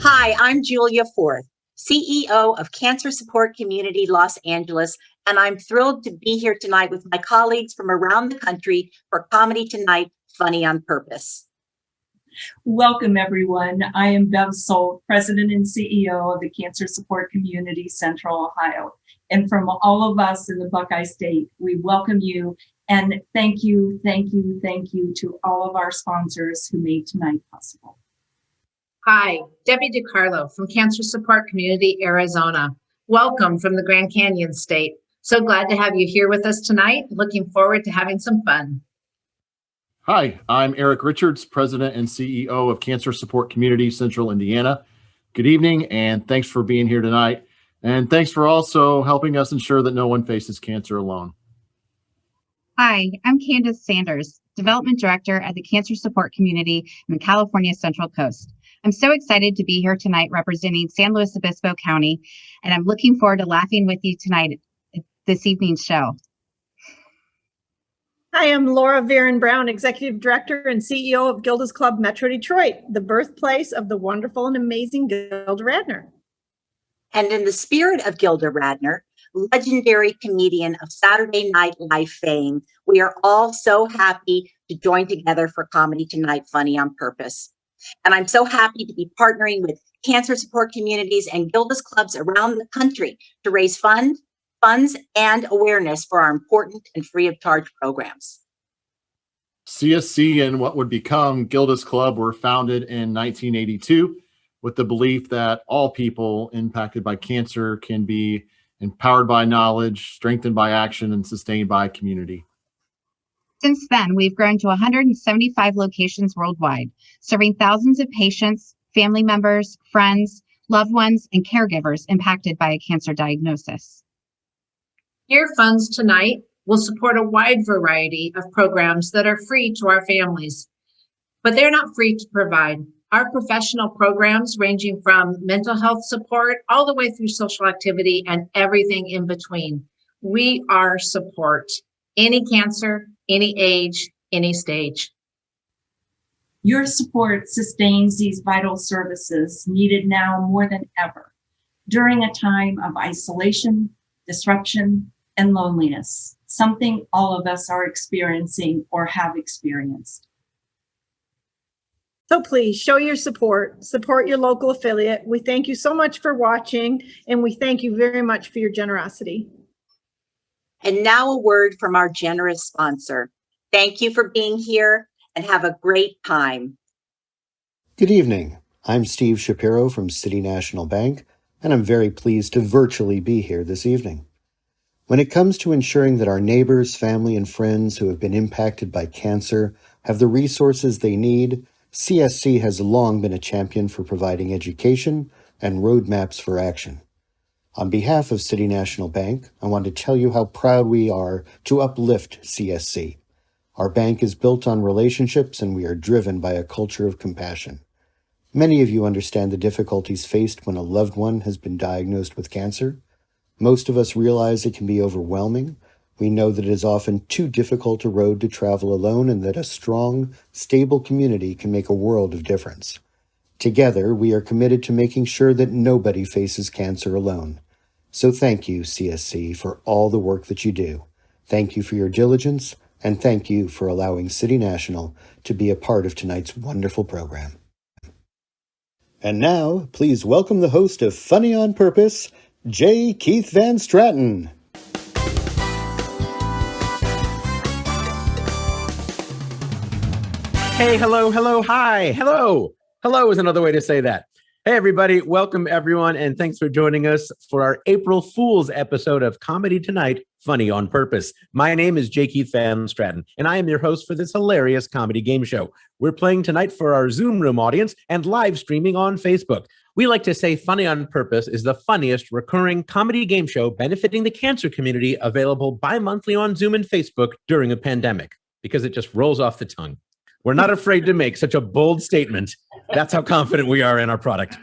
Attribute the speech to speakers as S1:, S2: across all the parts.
S1: Hi, I'm Julia Forth, CEO of Cancer Support Community Los Angeles, and I'm thrilled to be here tonight with my colleagues from around the country for Comedy Tonight, Funny on Purpose.
S2: Welcome, everyone. I am Bev Solt, President and CEO of the Cancer Support Community Central Ohio. And from all of us in the Buckeye State, we welcome you and thank you to all of our sponsors who made tonight possible.
S3: Hi, Debbie DiCarlo from Cancer Support Community Arizona. Welcome from the Grand Canyon State. So glad to have you here with us tonight. Looking forward to having some fun.
S4: Hi, I'm Eric Richards, President and CEO of Cancer Support Community Central Indiana. Good evening, and thanks for being here tonight. And thanks for also helping us ensure that no one faces cancer alone.
S5: Hi, I'm Candace Sanders, Development Director at the Cancer Support Community in the California Central Coast. I'm so excited to be here tonight representing San Luis Obispo County, and I'm looking forward to laughing with you tonight at this evening's show.
S6: Hi, I'm Laura Varon Brown, Executive Director and CEO of Gilda's Club Metro Detroit, the birthplace of the wonderful and amazing Gilda Radner.
S1: And in the spirit of Gilda Radner, legendary comedian of Saturday Night Live fame, we are all so happy to join together for Comedy Tonight, Funny on Purpose. And I'm so happy to be partnering with cancer support communities and Gilda's clubs around the country to raise funds and awareness for our important and free of charge programs.
S4: CSC and what would become Gilda's Club were founded in 1982 with the belief that all people impacted by cancer can be empowered by knowledge, strengthened by action, and sustained by community.
S5: Since then, we've grown to 175 locations worldwide, serving thousands of patients, family members, friends, loved ones, and caregivers impacted by a cancer diagnosis.
S3: Your funds tonight will support a wide variety of programs that are free to our families, but they're not free to provide. Our professional programs ranging from mental health support all the way through social activity and everything in between. We are support. Any cancer, any age, any stage.
S2: Your support sustains these vital services needed now more than ever during a time of isolation, disruption, and loneliness, something all of us are experiencing or have experienced.
S6: So please show your support your local affiliate. We thank you so much for watching, and we thank you very much for your generosity.
S1: And now a word from our generous sponsor. Thank you for being here and have a great time.
S7: Good evening. I'm Steve Shapiro from City National Bank, and I'm very pleased to virtually be here this evening. When it comes to ensuring that our neighbors, family, and friends who have been impacted by cancer have the resources they need, CSC has long been a champion for providing education and roadmaps for action. On behalf of City National Bank, I want to tell you how proud we are to uplift CSC. Our bank is built on relationships, and we are driven by a culture of compassion. Many of you understand the difficulties faced when a loved one has been diagnosed with cancer. Most of us realize it can be overwhelming. We know that it is often too difficult a road to travel alone, and that a strong, stable community can make a world of difference. Together, we are committed to making sure that nobody faces cancer alone. So thank you, CSC, for all the work that you do. Thank you for your diligence, and thank you for allowing City National to be a part of tonight's wonderful program. And now, please welcome the host of Funny on Purpose, J. Keith Van Straaten.
S8: Hey, hello, hi, hello is another way to say that. Hey, everybody, welcome everyone, and thanks for joining us for our April Fool's episode of Comedy Tonight, Funny on Purpose. My name is J. Keith Van Straaten, and I am your host for this hilarious comedy game show. We're playing tonight for our Zoom room audience and live streaming on Facebook. We like to say Funny on Purpose is the funniest recurring comedy game show benefiting the cancer community, available bi-monthly on Zoom and Facebook during a pandemic, because it just rolls off the tongue. We're not afraid to make such a bold statement. That's how confident we are in our product.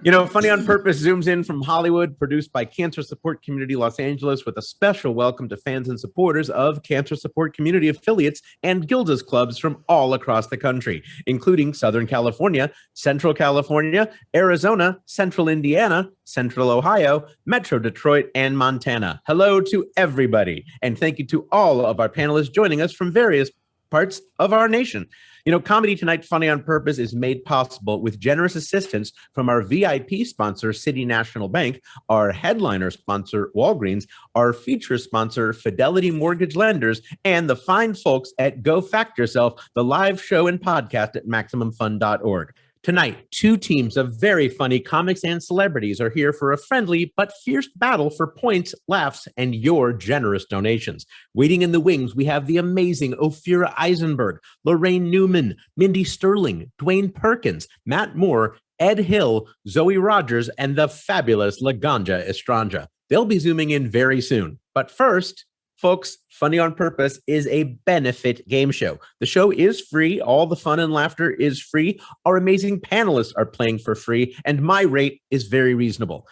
S8: You know, Funny on Purpose zooms in from Hollywood, produced by Cancer Support Community Los Angeles, with a special welcome to fans and supporters of Cancer Support Community affiliates and Gilda's clubs from all across the country, including Southern California, Central California, Arizona, Central Indiana, Central Ohio, Metro Detroit, and Montana. Hello to everybody, and thank you to all of our panelists joining us from various parts of our nation. You know, Comedy Tonight Funny on Purpose is made possible with generous assistance from our VIP sponsor, City National Bank, our headliner sponsor, Walgreens, our feature sponsor, Fidelity Mortgage Lenders, and the fine folks at Go Fact Yourself, the live show and podcast at MaximumFun.org. Tonight, two teams of very funny comics and celebrities are here for a friendly but fierce battle for points, laughs, and your generous donations. Waiting in the wings, we have the amazing OPHIRA EISENBERG, LARAINE NEWMAN, Mindy Sterling, DWAYNE PERKINS, Matt Moore, Ed Hill, Zoe Rogers, and the fabulous LAGANJA ESTRANJA. They'll be zooming in very soon. But first, folks, Funny on Purpose is a benefit game show. The show is free. All the fun and laughter is free. Our amazing panelists are playing for free, and my rate is very reasonable.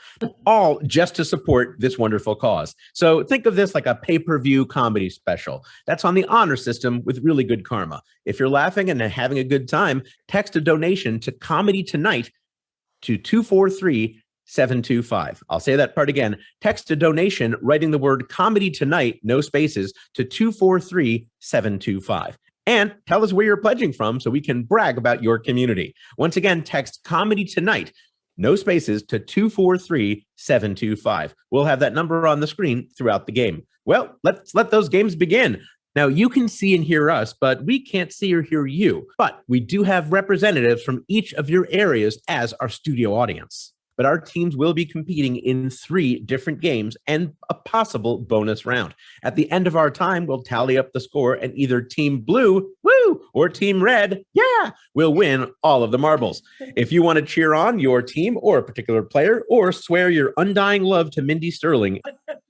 S8: All just to support this wonderful cause. So think of this like a pay-per-view comedy special. That's on the honor system with really good karma. If you're laughing and having a good time, text a donation to Comedy Tonight to 243-725. I'll say that part again. Text a donation writing the word Comedy Tonight, no spaces, to 243-725. And tell us where you're pledging from so we can brag about your community. Once again, text Comedy Tonight, no spaces, to 243-725. We'll have that number on the screen throughout the game. Well, let's let those games begin. Now, you can see and hear us, but we can't see or hear you. But we do have representatives from each of your areas as our studio audience. But our teams will be competing in 3 different games and a possible bonus round. At the end of our time, we'll tally up the score, and either Team Blue, woo, or Team Red, yeah, will win all of the marbles. If you want to cheer on your team or a particular player, or swear your undying love to Mindy Sterling,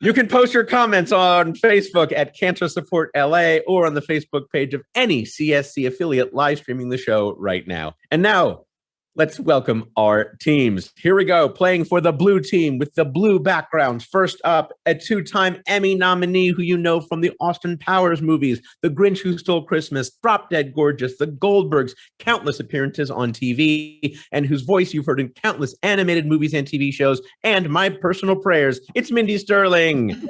S8: you can post your comments on Facebook at Cancer Support LA or on the Facebook page of any CSC affiliate live streaming the show right now. And now, let's welcome our teams. Here we go, playing for the blue team with the blue backgrounds. First up, a 2-time Emmy nominee who you know from the Austin Powers movies, The Grinch Who Stole Christmas, Drop Dead Gorgeous, The Goldbergs, countless appearances on TV, and whose voice you've heard in countless animated movies and TV shows, and my personal prayers. It's Mindy Sterling.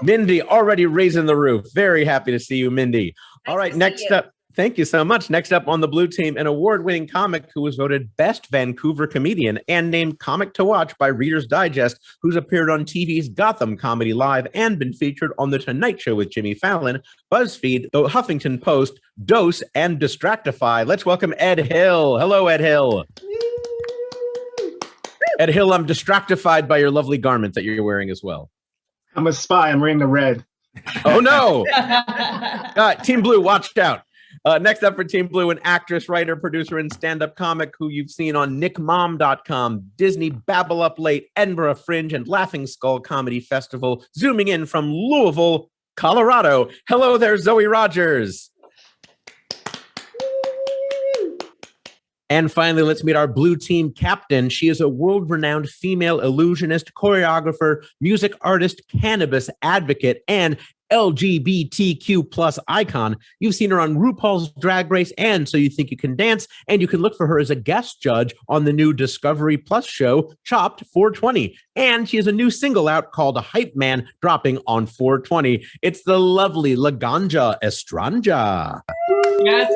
S8: Mindy, already raising the roof. Very happy to see you, Mindy. All right, next up. Thank you so much. Next up on the blue team, an award-winning comic who was voted Best Vancouver Comedian and named Comic to Watch by Reader's Digest, who's appeared on TV's Gotham Comedy Live and been featured on The Tonight Show with Jimmy Fallon, BuzzFeed, The Huffington Post, Dose, and Distractify. Let's welcome Ed Hill. Hello, Ed Hill. Ed Hill, I'm distractified by your lovely garment that you're wearing as well.
S9: I'm a spy. I'm wearing the red.
S8: Oh, no. Team Blue, watch out. Next up for Team Blue, an actress, writer, producer, and stand-up comic who you've seen on nickmom.com, Disney Babble Up Late, Edinburgh Fringe, and Laughing Skull Comedy Festival, zooming in from Louisville, Colorado. Hello there, Zoe Rogers. And finally, let's meet our blue team captain. She is a world-renowned female illusionist, choreographer, music artist, cannabis advocate, and LGBTQ plus icon. You've seen her on RuPaul's Drag Race and So You Think You Can Dance, and you can look for her as a guest judge on the new Discovery Plus show, Chopped 420. And she has a new single out called Hype Man, dropping on 420. It's the lovely LAGANJA ESTRANJA.
S10: Yes.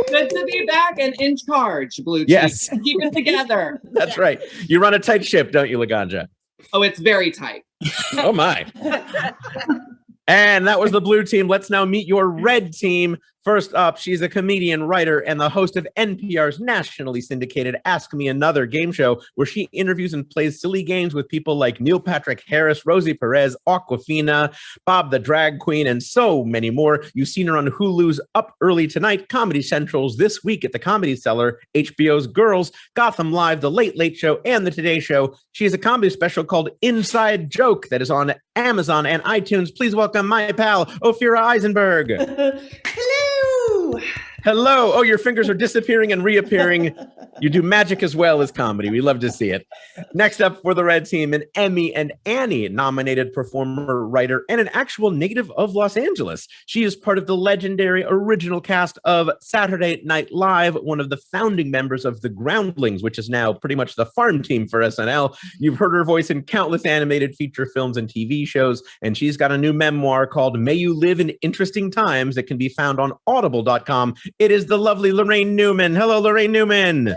S10: Good to be back and in charge, Blue Team.
S8: Yes.
S10: Keep it together.
S8: That's right. You run a tight ship, don't you, LAGANJA?
S10: Oh, it's very tight.
S8: Oh, my. And that was the blue team. Let's now meet your red team. First up, she's a comedian, writer, and the host of NPR's nationally syndicated Ask Me Another game show, where she interviews and plays silly games with people like Neil Patrick Harris, Rosie Perez, Aquafina, Bob the Drag Queen, and so many more. You've seen her on Hulu's Up Early Tonight, Comedy Central's This Week at the Comedy Cellar, HBO's Girls, Gotham Live, The Late Late Show, and The Today Show. She has a comedy special called Inside Joke that is on Amazon and iTunes. Please welcome my pal, OPHIRA EISENBERG.
S11: Hello.
S8: Hello. Oh, your fingers are disappearing and reappearing. You do magic as well as comedy. We love to see it. Next up for the red team, an Emmy and Annie nominated performer, writer, and an actual native of Los Angeles. She is part of the legendary original cast of Saturday Night Live, one of the founding members of the Groundlings, which is now pretty much the farm team for SNL. You've heard her voice in countless animated feature films and TV shows, and she's got a new memoir called May You Live in Interesting Times that can be found on audible.com. It is the lovely LARAINE Newman. Hello, LARAINE Newman.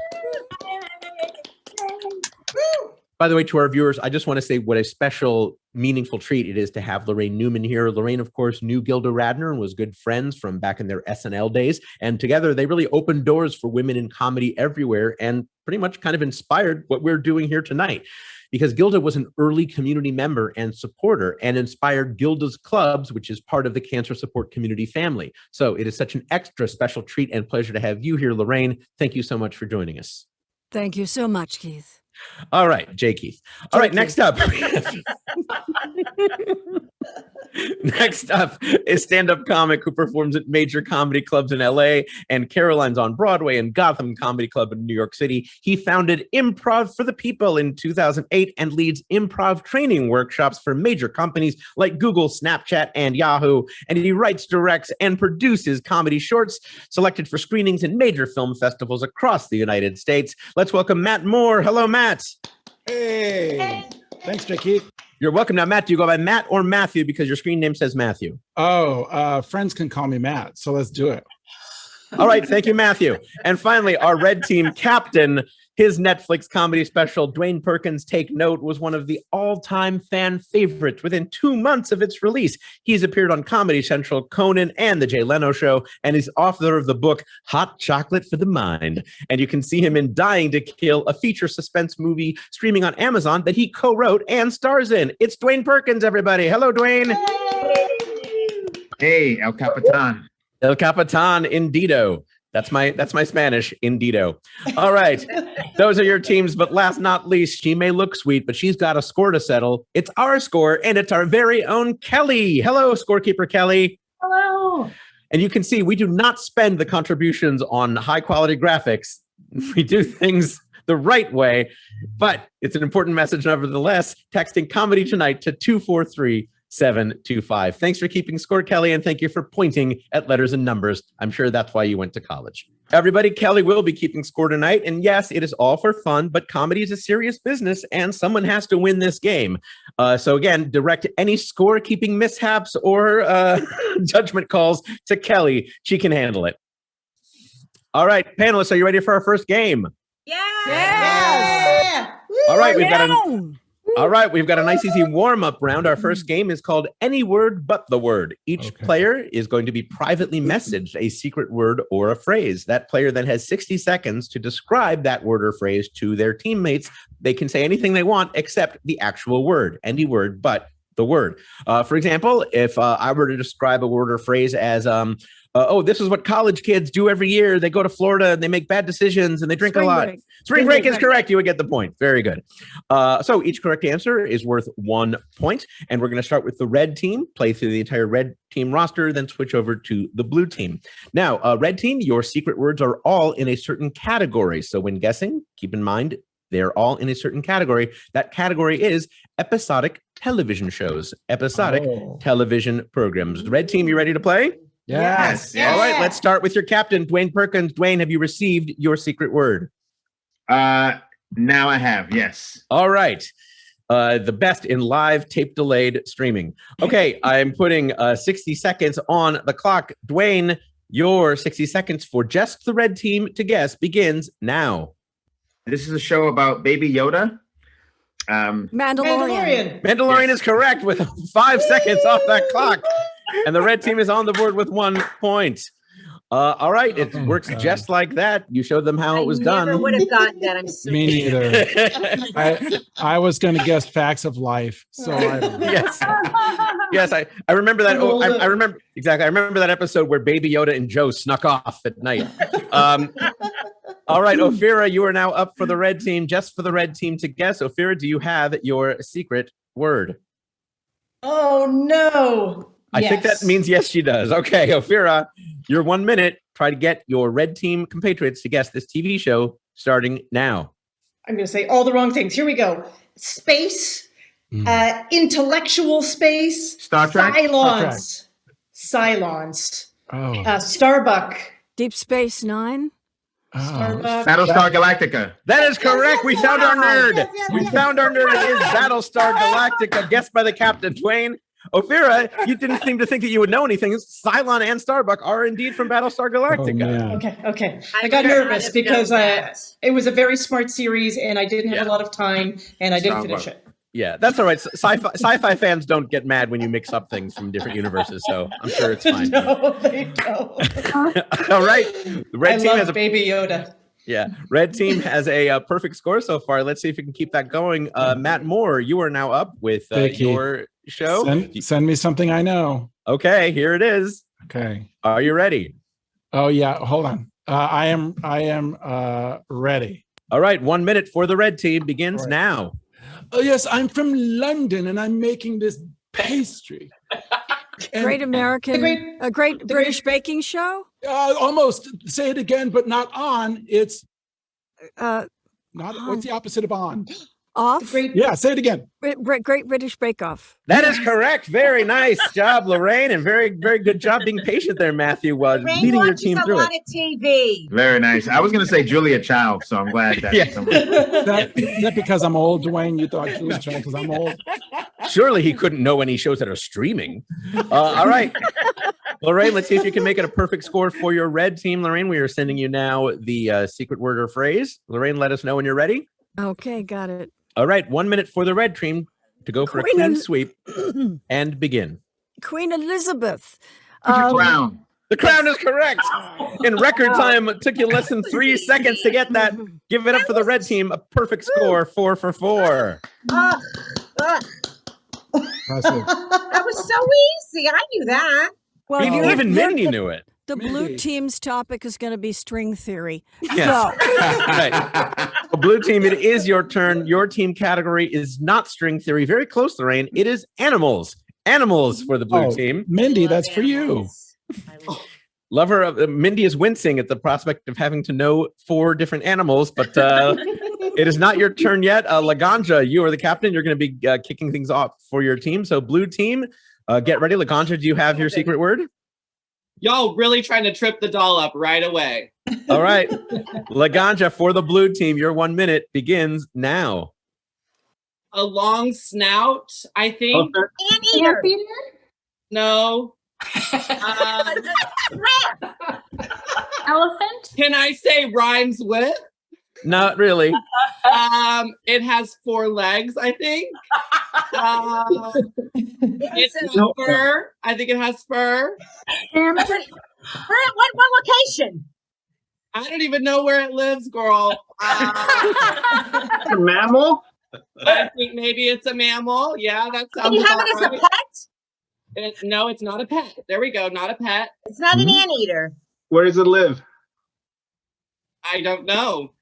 S8: By the way, to our viewers, I just want to say what a special, meaningful treat it is to have LARAINE Newman here. LARAINE, of course, knew Gilda Radner and was good friends from back in their SNL days. And together, they really opened doors for women in comedy everywhere and pretty much kind of inspired what we're doing here tonight. Because Gilda was an early community member and supporter and inspired Gilda's Clubs, which is part of the cancer support community family. So it is such an extra special treat and pleasure to have you here, LARAINE. Thank you so much for joining us.
S11: Thank you so much, Keith.
S8: All right, J. Keith. All right, next up. Next up is stand-up comic who performs at major comedy clubs in LA and Caroline's on Broadway and Gotham Comedy Club in New York City. He founded Improv for the People in 2008 and leads improv training workshops for major companies like Google, Snapchat, and Yahoo. And he writes, directs, and produces comedy shorts selected for screenings in major film festivals across the United States. Let's welcome Matt Moore. Hello, Matt.
S12: Hey. Thanks, J. Keith.
S8: You're welcome. Now, Matt, do you go by Matt or Matthew? Because your screen name says Matthew.
S12: Oh, friends can call me Matt, so let's do it.
S8: All right. Thank you, Matthew. And finally, our red team captain, his Netflix comedy special, Dwayne Perkins Take Note, was one of the all-time fan favorites within 2 months of its release. He's appeared on Comedy Central, Conan, and The Jay Leno Show, and is author of the book Hot Chocolate for the Mind. And you can see him in Dying to Kill, a feature suspense movie streaming on Amazon that he co-wrote and stars in. It's Dwayne Perkins, everybody. Hello, Dwayne.
S13: Hey, El Capitan.
S8: El Capitan, indeedo. That's my Spanish, indeedo. All right, those are your teams, but last not least, she may look sweet, but she's got a score to settle. It's our score, and it's our very own Kelly. Hello, scorekeeper Kelly.
S2: Hello.
S8: And you can see we do not spend the contributions on high-quality graphics. We do things the right way, but it's an important message nevertheless. Texting Comedy Tonight to 243-725. Thanks for keeping score, Kelly, and thank you for pointing at letters and numbers. I'm sure that's why you went to college. Everybody, Kelly will be keeping score tonight, and yes, it is all for fun, but comedy is a serious business, and someone has to win this game. So again, direct any scorekeeping mishaps or judgment calls to Kelly. She can handle it. All right, panelists, are you ready for our first game?
S6: Yeah.
S8: All right, we've got a nice easy warm-up round. Our first game is called Any Word But the Word. Each player is going to be privately messaged a secret word or a phrase. That player then has 60 seconds to describe that word or phrase to their teammates. They can say anything they want except the actual word. Any word but the word. For example, if I were to describe a word or phrase as oh, this is what college kids do every year. They go to Florida and they make bad decisions and they drink a lot. Spring break is correct. You would get the point. Very good. So each correct answer is worth 1 point. And we're going to start with the red team, play through the entire red team roster, then switch over to the blue team. Now, red team, your secret words are all in a certain category. So when guessing, keep in mind, they're all in a certain category. That category is episodic television shows, episodic television programs. Red team, you ready to play?
S12: Yes.
S8: All right, let's start with your captain, Dwayne Perkins. Dwayne, have you received your secret word?
S13: Now I have, yes.
S8: All right. The best in live tape delayed streaming. Okay, I'm putting 60 seconds on the clock. Dwayne, your 60 seconds for just the red team to guess begins now.
S13: This is a show about Baby Yoda.
S11: Mandalorian.
S8: Mandalorian is correct with 5 seconds off that clock. And the red team is on the board with 1 point. All right, it works just like that. You showed them how it was done.
S1: I never would have gotten that. I'm so
S12: Me neither. I was going to guess facts of life. So I don't know.
S8: Yes, I remember that. Oh, I remember exactly. I remember that episode where Baby Yoda and Joe snuck off at night. All right, OPHIRA, you are now up for the red team, just for the red team to guess. OPHIRA, do you have your secret word?
S6: Oh, no.
S8: I think that
S6: Yes.
S8: means yes, she does. Okay, OPHIRA, your 1 minute. Try to get your red team compatriots to guess this TV show starting now.
S6: I'm going to say all the wrong things. Here we go. Space, intellectual space,
S13: Star Trek?
S6: Cylons,
S12: Oh.
S6: Starbuck,
S11: Deep Space Nine.
S6: Starbuck.
S13: Battlestar Galactica.
S8: That is correct. We found our nerd. We found our nerd. It is Battlestar Galactica, guessed by the captain, Dwayne. OPHIRA, you didn't seem to think that you would know anything. Cylon and Starbuck are indeed from Battlestar Galactica.
S6: Okay. I got nervous because it was a very smart series and I didn't have a lot of time and I didn't finish it.
S8: Yeah, that's all right. Sci-fi fans don't get mad when you mix up things from different universes, so I'm sure it's fine.
S6: No, they don't.
S8: All right. The red team has a
S6: Baby Yoda.
S8: Yeah, red team has a perfect score so far. Let's see if we can keep that going. Matt Moore, you are now up with your show.
S12: Send me something I know.
S8: Okay, here it is.
S12: Okay.
S8: Are you ready?
S12: Oh yeah, hold on. I am ready.
S8: All right, 1 minute for the red team begins now.
S12: Oh yes, I'm from London and I'm making this pastry.
S11: Great American, a great British baking show.
S12: Almost. Say it again, but not on. It's
S11: not.
S12: What's the opposite of on?
S11: Off.
S12: Yeah, say it again.
S11: Great British Bake Off.
S8: That is correct. Very nice job, Lorraine, and very good job being patient there, Matthew. Leading your team through it.
S1: TV.
S13: Very nice. I was going to say Julia Child, so I'm glad that.
S12: Is that because I'm old, Dwayne? You thought Julia Child because I'm old?
S8: Surely he couldn't know any shows that are streaming. All right. Lorraine, let's see if you can make it a perfect score for your red team. Lorraine, we are sending you now the secret word or phrase. Lorraine, let us know when you're ready.
S11: Okay, got it.
S8: All right, 1 minute for the red team to go for a clean sweep and begin.
S11: Queen Elizabeth.
S13: Crown.
S8: The crown is correct. In record time, it took you less than 3 seconds to get that. Give it up for the red team. A perfect score, 4 for 4.
S1: That was so easy. I knew that.
S11: Well,
S8: even Mindy knew it.
S11: The blue team's topic is going to be string theory.
S8: Yes. Right. Well, blue team, it is your turn. Your team category is not string theory. Very close, Lorraine. It is animals. Animals for the blue team.
S12: Mindy, that's for you.
S8: Lover of Mindy is wincing at the prospect of having to know 4 different animals, but it is not your turn yet. Laganja, you are the captain. You're going to be kicking things off for your team. So blue team, get ready. Laganja, do you have your secret word?
S10: Y'all really trying to trip the doll up right away.
S8: All right. Laganja, for the blue team, your 1 minute begins now.
S10: A long snout, I think.
S1: Anteater.
S10: No.
S14: Elephant?
S10: Can I say rhymes with?
S8: Not really.
S10: It has 4 legs, I think. It's fur. I think it has fur.
S1: What location?
S10: I don't even know where it lives, girl.
S9: A mammal?
S10: I think maybe it's a mammal. Yeah, that sounds.
S1: Can you have it as a pet?
S10: No, it's not a pet. There we go. Not a pet.
S1: It's not an anteater.
S9: Where does it live?
S10: I don't know.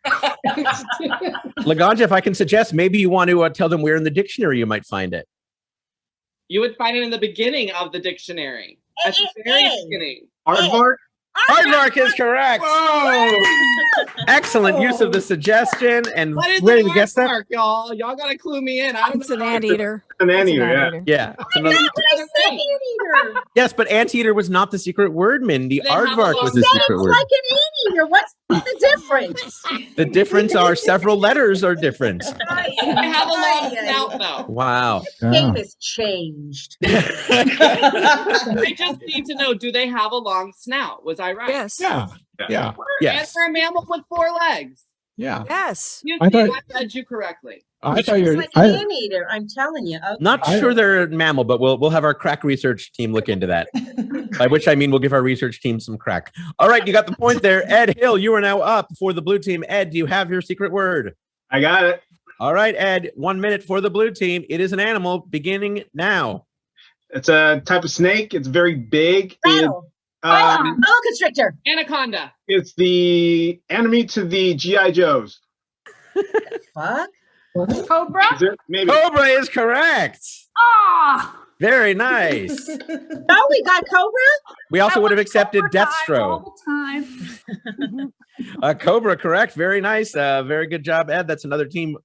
S8: Laganja, if I can suggest, maybe you want to tell them where in the dictionary you might find it.
S10: You would find it in the beginning of the dictionary. At the very beginning.
S9: Aardvark?
S8: Aardvark is correct.
S10: Whoa!
S8: Excellent use of the suggestion. And
S10: What is
S8: where
S10: an
S8: did you guess that?
S10: aardvark, y'all? Y'all gotta clue me in. I don't
S11: It's an
S10: know.
S11: anteater.
S9: An anteater, yeah.
S8: Yeah. It's another-
S1: Anteater.
S8: yes, but anteater was not the secret word, Mindy.
S10: They have
S8: Aardvark
S10: a
S8: was the
S10: long-
S8: secret word.
S1: Like an anteater. What's the difference?
S8: The difference are several letters are different.
S10: They have a long snout, though.
S8: Wow.
S1: Game has changed.
S10: I just need to know, do they have a long snout? Was I right?
S11: Yes.
S12: Yeah. Yeah.
S8: Yes.
S10: And for a mammal with 4 legs.
S12: Yeah.
S11: Yes.
S10: You
S12: I
S10: see,
S12: thought-
S10: I read you correctly.
S12: I thought you were.
S1: Like an anteater. I'm telling you. Okay.
S8: Not sure they're a mammal, but we'll have our crack research team look into that. By which I mean we'll give our research team some crack. All right, you got the point there. Ed Hill, you are now up for the blue team. Ed, do you have your secret word?
S9: I got it.
S8: All right, Ed, 1 minute for the blue team. It is an animal beginning now.
S9: It's a type of snake. It's very big.
S1: Rattle. Boa constrictor.
S10: Anaconda.
S9: It's the enemy to the G.I. Joes.
S1: Fuck.
S14: Cobra?
S9: Is it? Maybe.
S8: Cobra is correct.
S11: Ah!
S8: Very nice.
S6: Oh, we got Cobra?
S8: We also would have accepted
S11: Cobra Kai
S8: Deathstroke.
S11: all the time.
S8: Cobra, correct. Very nice. Very good job, Ed. That's another team.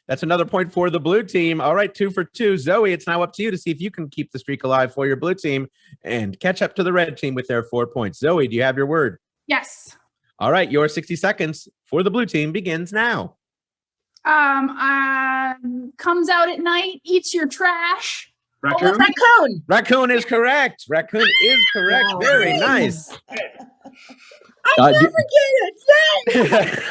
S8: That's another point for the blue team. All right, 2 for 2. Zoe, it's now up to you to see if you can keep the streak alive for your blue team and catch up to the red team with their 4 points. Zoe, do you have your word?
S11: Yes.
S8: All right, your 60 seconds for the blue team begins now.
S11: Comes out at night, eats your trash.
S9: Raccoon?
S6: Raccoon.
S8: Raccoon is correct. Raccoon is correct.
S6: Wow.
S8: Very nice.
S6: I never get it.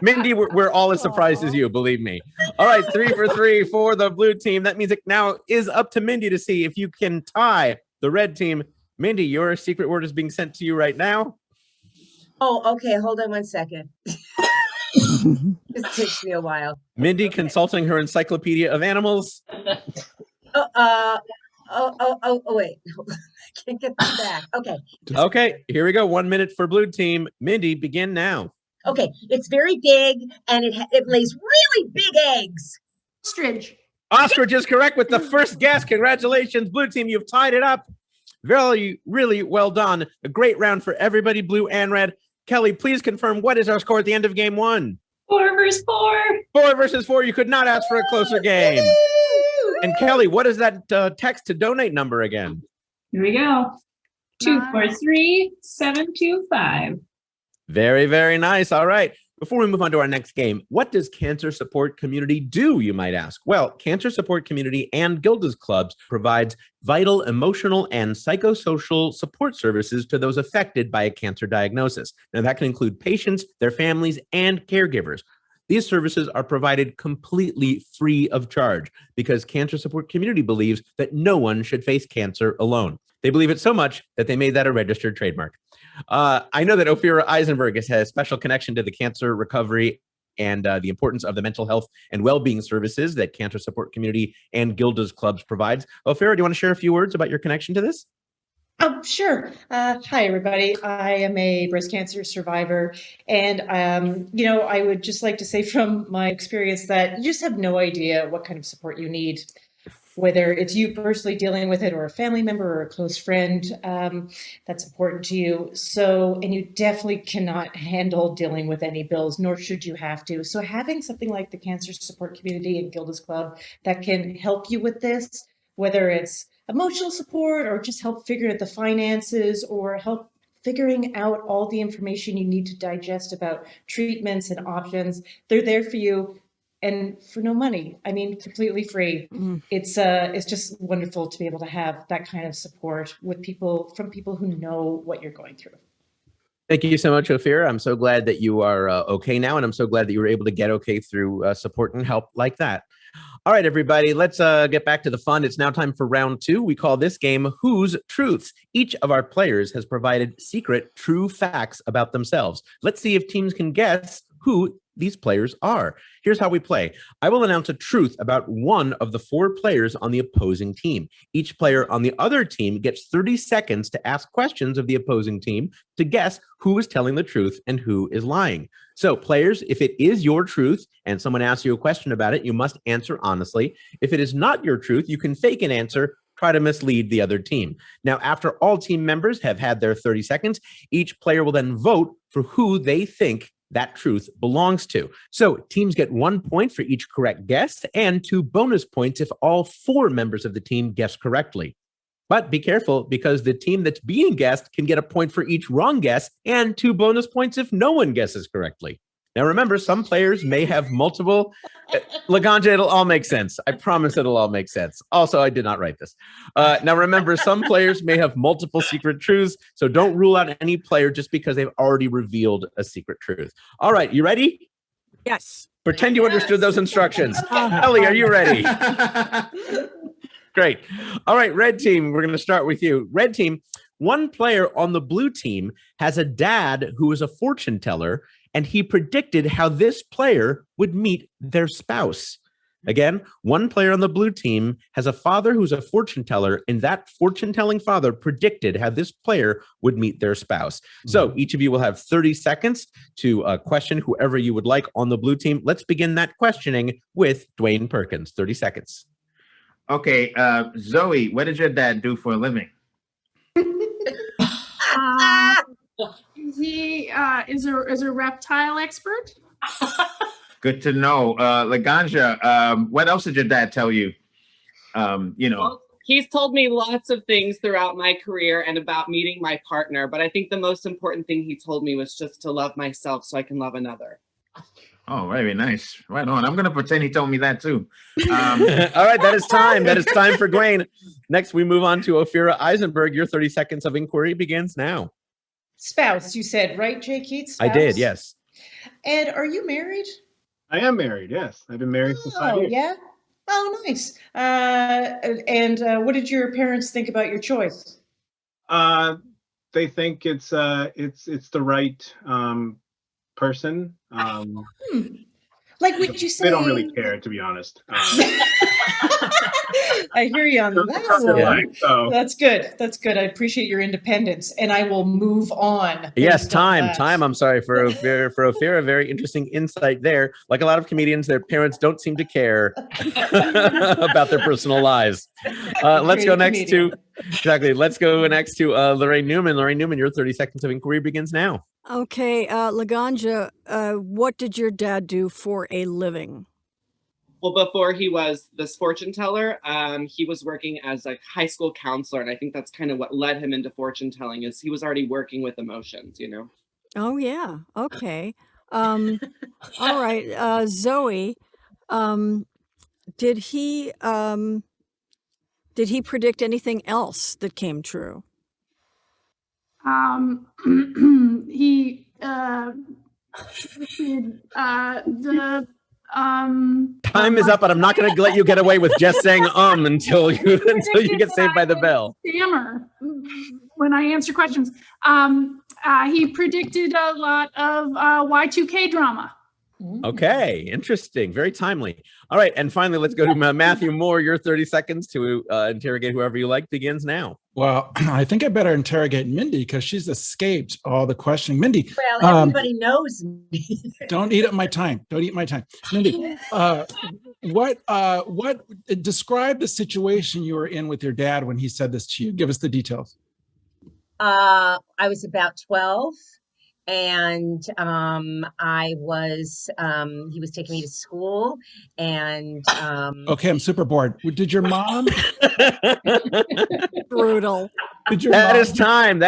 S8: Mindy, we're all as surprised as you, believe me. All right, 3 for 3 for the blue team. That means it now is up to Mindy to see if you can tie the red team. Mindy, your secret word is being sent to you right now.
S14: Oh, okay. Hold on one second. This takes me a while.
S8: Mindy consulting her encyclopedia of animals.
S14: Wait. I can't get that back. Okay.
S8: Okay, here we go. 1 minute for blue team. Mindy, begin now.
S14: Okay. It's very big and it lays really big eggs.
S11: Ostrich.
S8: Ostrich is correct with the first guess. Congratulations, blue team. You've tied it up. Really, really well done. A great round for everybody, blue and red. Kelly, please confirm what is our score at the end of game 1?
S2: 4 versus 4.
S8: 4 versus 4. You could not ask for a closer game. And Kelly, what is that text to donate number again?
S2: Here we go. 243-725.
S8: Very, very nice. All right. Before we move on to our next game, what does Cancer Support Community do, you might ask? Well, Cancer Support Community and Gilda's Clubs provides vital, emotional, and psychosocial support services to those affected by a cancer diagnosis. Now, that can include patients, their families, and caregivers. These services are provided completely free of charge because Cancer Support Community believes that no one should face cancer alone. They believe it so much that they made that a registered trademark. I know that OPHIRA EISENBERG has a special connection to the cancer recovery and the importance of the mental health and well-being services that Cancer Support Community and Gilda's Clubs provides. OPHIRA, do you want to share a few words about your connection to this?
S15: Sure. Hi, everybody. I am a breast cancer survivor. And, I would just like to say from my experience that you just have no idea what kind of support you need, whether it's you personally dealing with it or a family member or a close friend that's important to you. And you definitely cannot handle dealing with any bills, nor should you have to. So having something like the Cancer Support Community and Gilda's Club that can help you with this, whether it's emotional support or just help figure out the finances or help figuring out all the information you need to digest about treatments and options. They're there for you and for no money. I mean, completely free. It's just wonderful to be able to have that kind of support with from people who know what you're going through.
S8: Thank you so much, OPHIRA. I'm so glad that you are okay now, and I'm so glad that you were able to get okay through support and help like that. All right, everybody, let's get back to the fun. It's now time for round 2. We call this game Whose Truths? Each of our players has provided secret true facts about themselves. Let's see if teams can guess who these players are. Here's how we play. I will announce a truth about one of the 4 players on the opposing team. Each player on the other team gets 30 seconds to ask questions of the opposing team to guess who is telling the truth and who is lying. So players, if it is your truth and someone asks you a question about it, you must answer honestly. If it is not your truth, you can fake an answer, try to mislead the other team. Now, after all team members have had their 30 seconds, each player will then vote for who they think that truth belongs to. So teams get 1 point for each correct guess and 2 bonus points if all 4 members of the team guess correctly. But be careful because the team that's being guessed can get a point for each wrong guess and 2 bonus points if no one guesses correctly. Now remember, some players may have multiple. Laganja, it'll all make sense. I promise it'll all make sense. Also, I did not write this. Now remember, some players may have multiple secret truths, so don't rule out any player just because they've already revealed a secret truth. All right, you ready?
S11: Yes.
S8: Pretend you understood those instructions. Ellie, are you ready? Great. All right, red team, we're going to start with you. Red team, one player on the blue team has a dad who is a fortune teller, and he predicted how this player would meet their spouse. Again, one player on the blue team has a father who's a fortune teller, and that fortune-telling father predicted how this player would meet their spouse. So each of you will have 30 seconds to question whoever you would like on the blue team. Let's begin that questioning with Dwayne Perkins. 30 seconds.
S13: Okay, Zoe, what did your dad do for a living?
S16: He is a reptile expert.
S13: Good to know. Laganja, what else did your dad tell you?
S10: Well, he's told me lots of things throughout my career and about meeting my partner, but I think the most important thing he told me was just to love myself so I can love another.
S13: Oh, very nice. Right on. I'm going to pretend he told me that too.
S8: All right, that is time. That is time for Dwayne. Next, we move on to OPHIRA EISENBERG. Your 30 seconds of inquiry begins now.
S15: Spouse, you said, right, Jay Keats?
S8: I did, yes.
S15: And are you married?
S9: I am married, yes. I've been married for 5 years.
S15: Yeah? Oh, nice. And what did your parents think about your choice?
S9: They think it's the right person.
S15: Like, would you say?
S9: They don't really care, to be honest.
S15: I hear you on that one.
S9: So.
S15: That's good. That's good. I appreciate your independence, and I will move on.
S8: Yes, time. I'm sorry for OPHIRA. Very interesting insight there. Like a lot of comedians, their parents don't seem to care about their personal lives. Let's go next to Lorraine Newman. Lorraine Newman, your 30 seconds of inquiry begins now.
S11: Okay, Laganja, what did your dad do for a living?
S10: Well, before he was this fortune teller, he was working as a high school counselor, and I think that's kind of what led him into fortune telling. Is he was already working with emotions, you know.
S11: Oh yeah, okay. All right, Zoe, did he predict anything else that came true?
S16: He
S8: Time is up, but I'm not going to let you get away with just saying until you get saved by the bell.
S16: Stammer when I answer questions. He predicted a lot of Y2K drama.
S8: Okay, interesting. Very timely. All right, and finally, let's go to Matthew Moore. Your 30 seconds to interrogate whoever you like begins now.
S12: Well, I think I better interrogate Mindy because she's escaped all the questioning. Mindy.
S14: Well, everybody knows me.
S12: Don't eat up my time. Don't eat my time. Mindy, what describe the situation you were in with your dad when he said this to you? Give us the details.
S14: I was about 12. And I was, he was taking me to school and
S12: okay, I'm super bored. Did your mom?
S11: Brutal.
S8: That is time.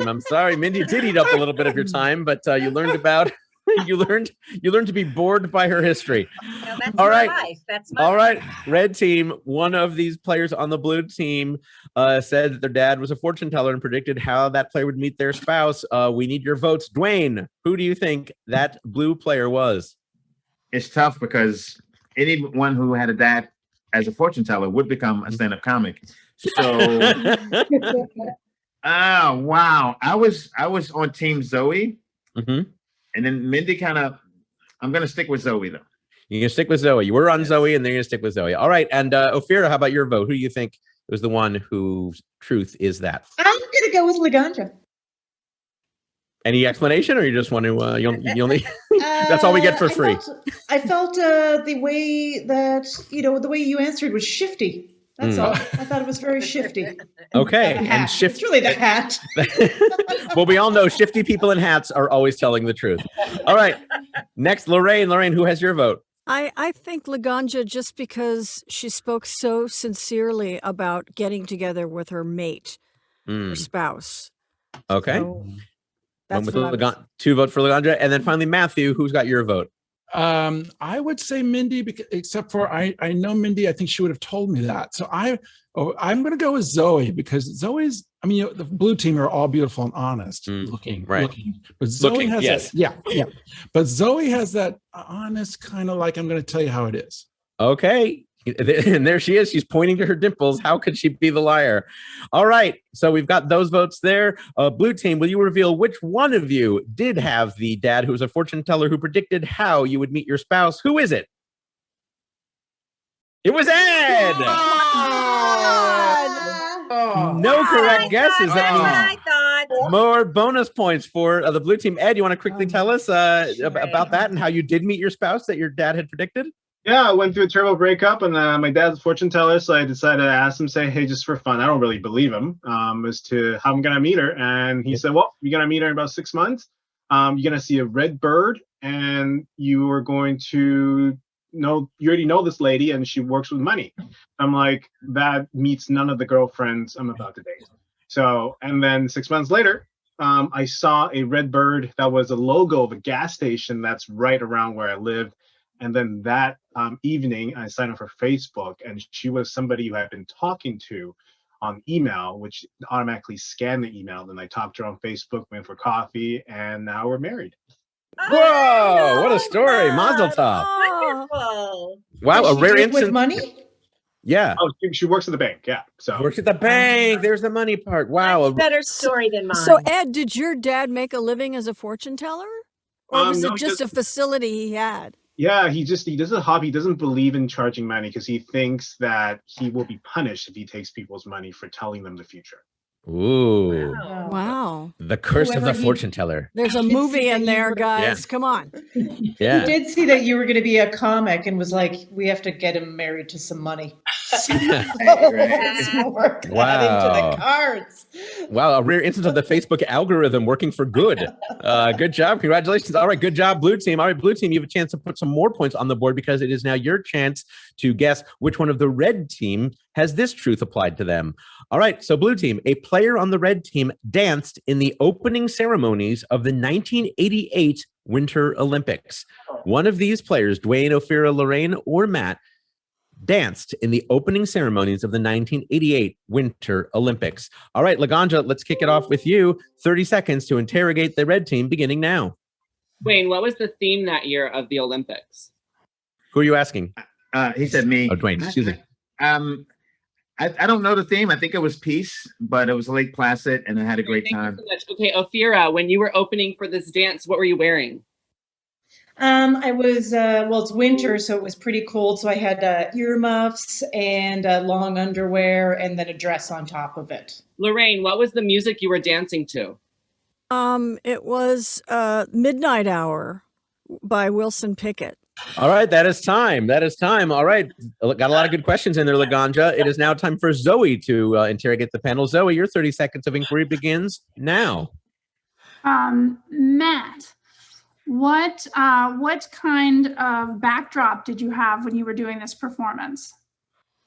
S8: I'm sorry, Mindy did eat up a little bit of your time, but you learned about you learned to be bored by her history.
S14: Well, that's
S8: all right.
S14: Life. That's my
S8: all right.
S14: life.
S8: Red team, one of these players on the blue team said that their dad was a fortune teller and predicted how that player would meet their spouse. We need your votes. Dwayne, who do you think that blue player was?
S13: It's tough because anyone who had a dad as a fortune teller would become a stand-up comic. So wow. I was on team Zoe.
S8: Mm-hmm.
S13: And then Mindy I'm going to stick with Zoe, though.
S8: You're going to stick with Zoe. You were on Zoe, and then you're going to stick with Zoe. All right. And OPHIRA, how about your vote? Who do you think was the one whose truth is that?
S15: I'm going to go with Laganja.
S8: Any explanation, or you just want to, you only, that's all we get for free?
S15: I felt the way that, the way you answered was shifty. That's all. I thought it was very shifty.
S8: Okay. And
S15: it's really the hat.
S8: Well, we all know shifty people in hats are always telling the truth. All right. Next, Lorraine. Lorraine, who has your vote?
S11: I think Laganja, just because she spoke so sincerely about getting together with her mate, her spouse.
S8: Okay.
S11: So that's
S8: with
S11: two
S8: votes for Laganja. And then finally, Matthew, who's got your vote?
S12: I would say Mindy, except for I know Mindy. I think she would have told me that. So I'm going to go with Zoe because Zoe's. I mean, the blue team are all beautiful and honest looking,
S8: right?
S12: Looking. But Zoe has
S8: yes.
S12: that, yeah. But Zoe has that honest kind of like, I'm going to tell you how it is.
S8: Okay. And there she is. She's pointing to her dimples. How could she be the liar? All right. So we've got those votes there. Blue team, will you reveal which one of you did have the dad who was a fortune teller who predicted how you would meet your spouse? Who is it? It was Ed. No correct guesses. That means more bonus points for the blue team. Ed, you want to quickly tell us about that and how you did meet your spouse that your dad had predicted?
S9: Yeah, I went through a terrible breakup, and my dad's a fortune teller, so I decided to ask him, say, hey, just for fun, I don't really believe him, as to how I'm gonna meet her. And he said, well, you're gonna meet her in about 6 months. You're gonna see a red bird, and you are going to know, you already know this lady, and she works with money. I'm like, that meets none of the girlfriends I'm about to date. So, and then 6 months later, I saw a red bird that was a logo of a gas station that's right around where I lived. And then that evening, I signed up for Facebook, and she was somebody who I had been talking to on email, which automatically scanned the email. Then I talked to her on Facebook, went for coffee, and now we're married.
S8: Whoa, what a story. Mazel tov.
S14: Wonderful.
S8: Wow,
S15: Does
S8: a
S15: she
S8: rare
S15: work
S8: instance.
S15: with money?
S8: Yeah.
S9: Oh, she works at the bank. Yeah. So
S8: Works at the bank. There's the money part. Wow.
S14: Better story than mine.
S11: So Ed, did your dad make a living as a fortune teller? Or was
S9: no,
S11: it just a facility he had?
S9: Yeah, he does a hobby. He doesn't believe in charging money because he thinks that he will be punished if he takes people's money for telling them the future.
S8: Ooh.
S11: Wow.
S8: The curse of
S15: Whoever
S8: the
S15: he-
S8: fortune teller.
S11: There's a
S15: did
S11: movie
S15: see that
S11: in
S15: you
S11: there,
S15: were-
S11: guys. Come on.
S8: Yeah.
S15: He did see that you were going to be a comic and was like, we have to get him married to some money. Let's work that into
S8: Wow.
S15: the cards.
S8: Wow, a rare instance of the Facebook algorithm working for good. Good job. Congratulations. All right, good job, Blue Team. All right, Blue Team, you have a chance to put some more points on the board because it is now your chance to guess which one of the Red Team has this truth applied to them. All right, so Blue Team, a player on the Red Team danced in the opening ceremonies of the 1988 Winter Olympics. One of these players, DWAYNE, OPHIRA, LARAINE, or Matt, danced in the opening ceremonies of the 1988 Winter Olympics. All right, Laganja, let's kick it off with you. 30 seconds to interrogate the Red Team, beginning now.
S10: Wayne, what was the theme that year of the Olympics?
S8: Who are you asking?
S13: He said me.
S8: Oh, DWAYNE, excuse me.
S13: I don't know the theme. I think it was peace, but it was Lake Placid, and I had a great time.
S10: Thank you so much. Okay, OPHIRA, when you were opening for this dance, what were you wearing?
S15: I was, well, it's winter, so it was pretty cold. So I had earmuffs and long underwear and then a dress on top of it.
S10: LARAINE, what was the music you were dancing to?
S11: It was Midnight Hour by Wilson Pickett.
S8: All right, that is time. That is time. All right, got a lot of good questions in there, Laganja. It is now time for Zoe to interrogate the panel. Zoe, your 30 seconds of inquiry begins now.
S16: Matt, what kind of backdrop did you have when you were doing this performance?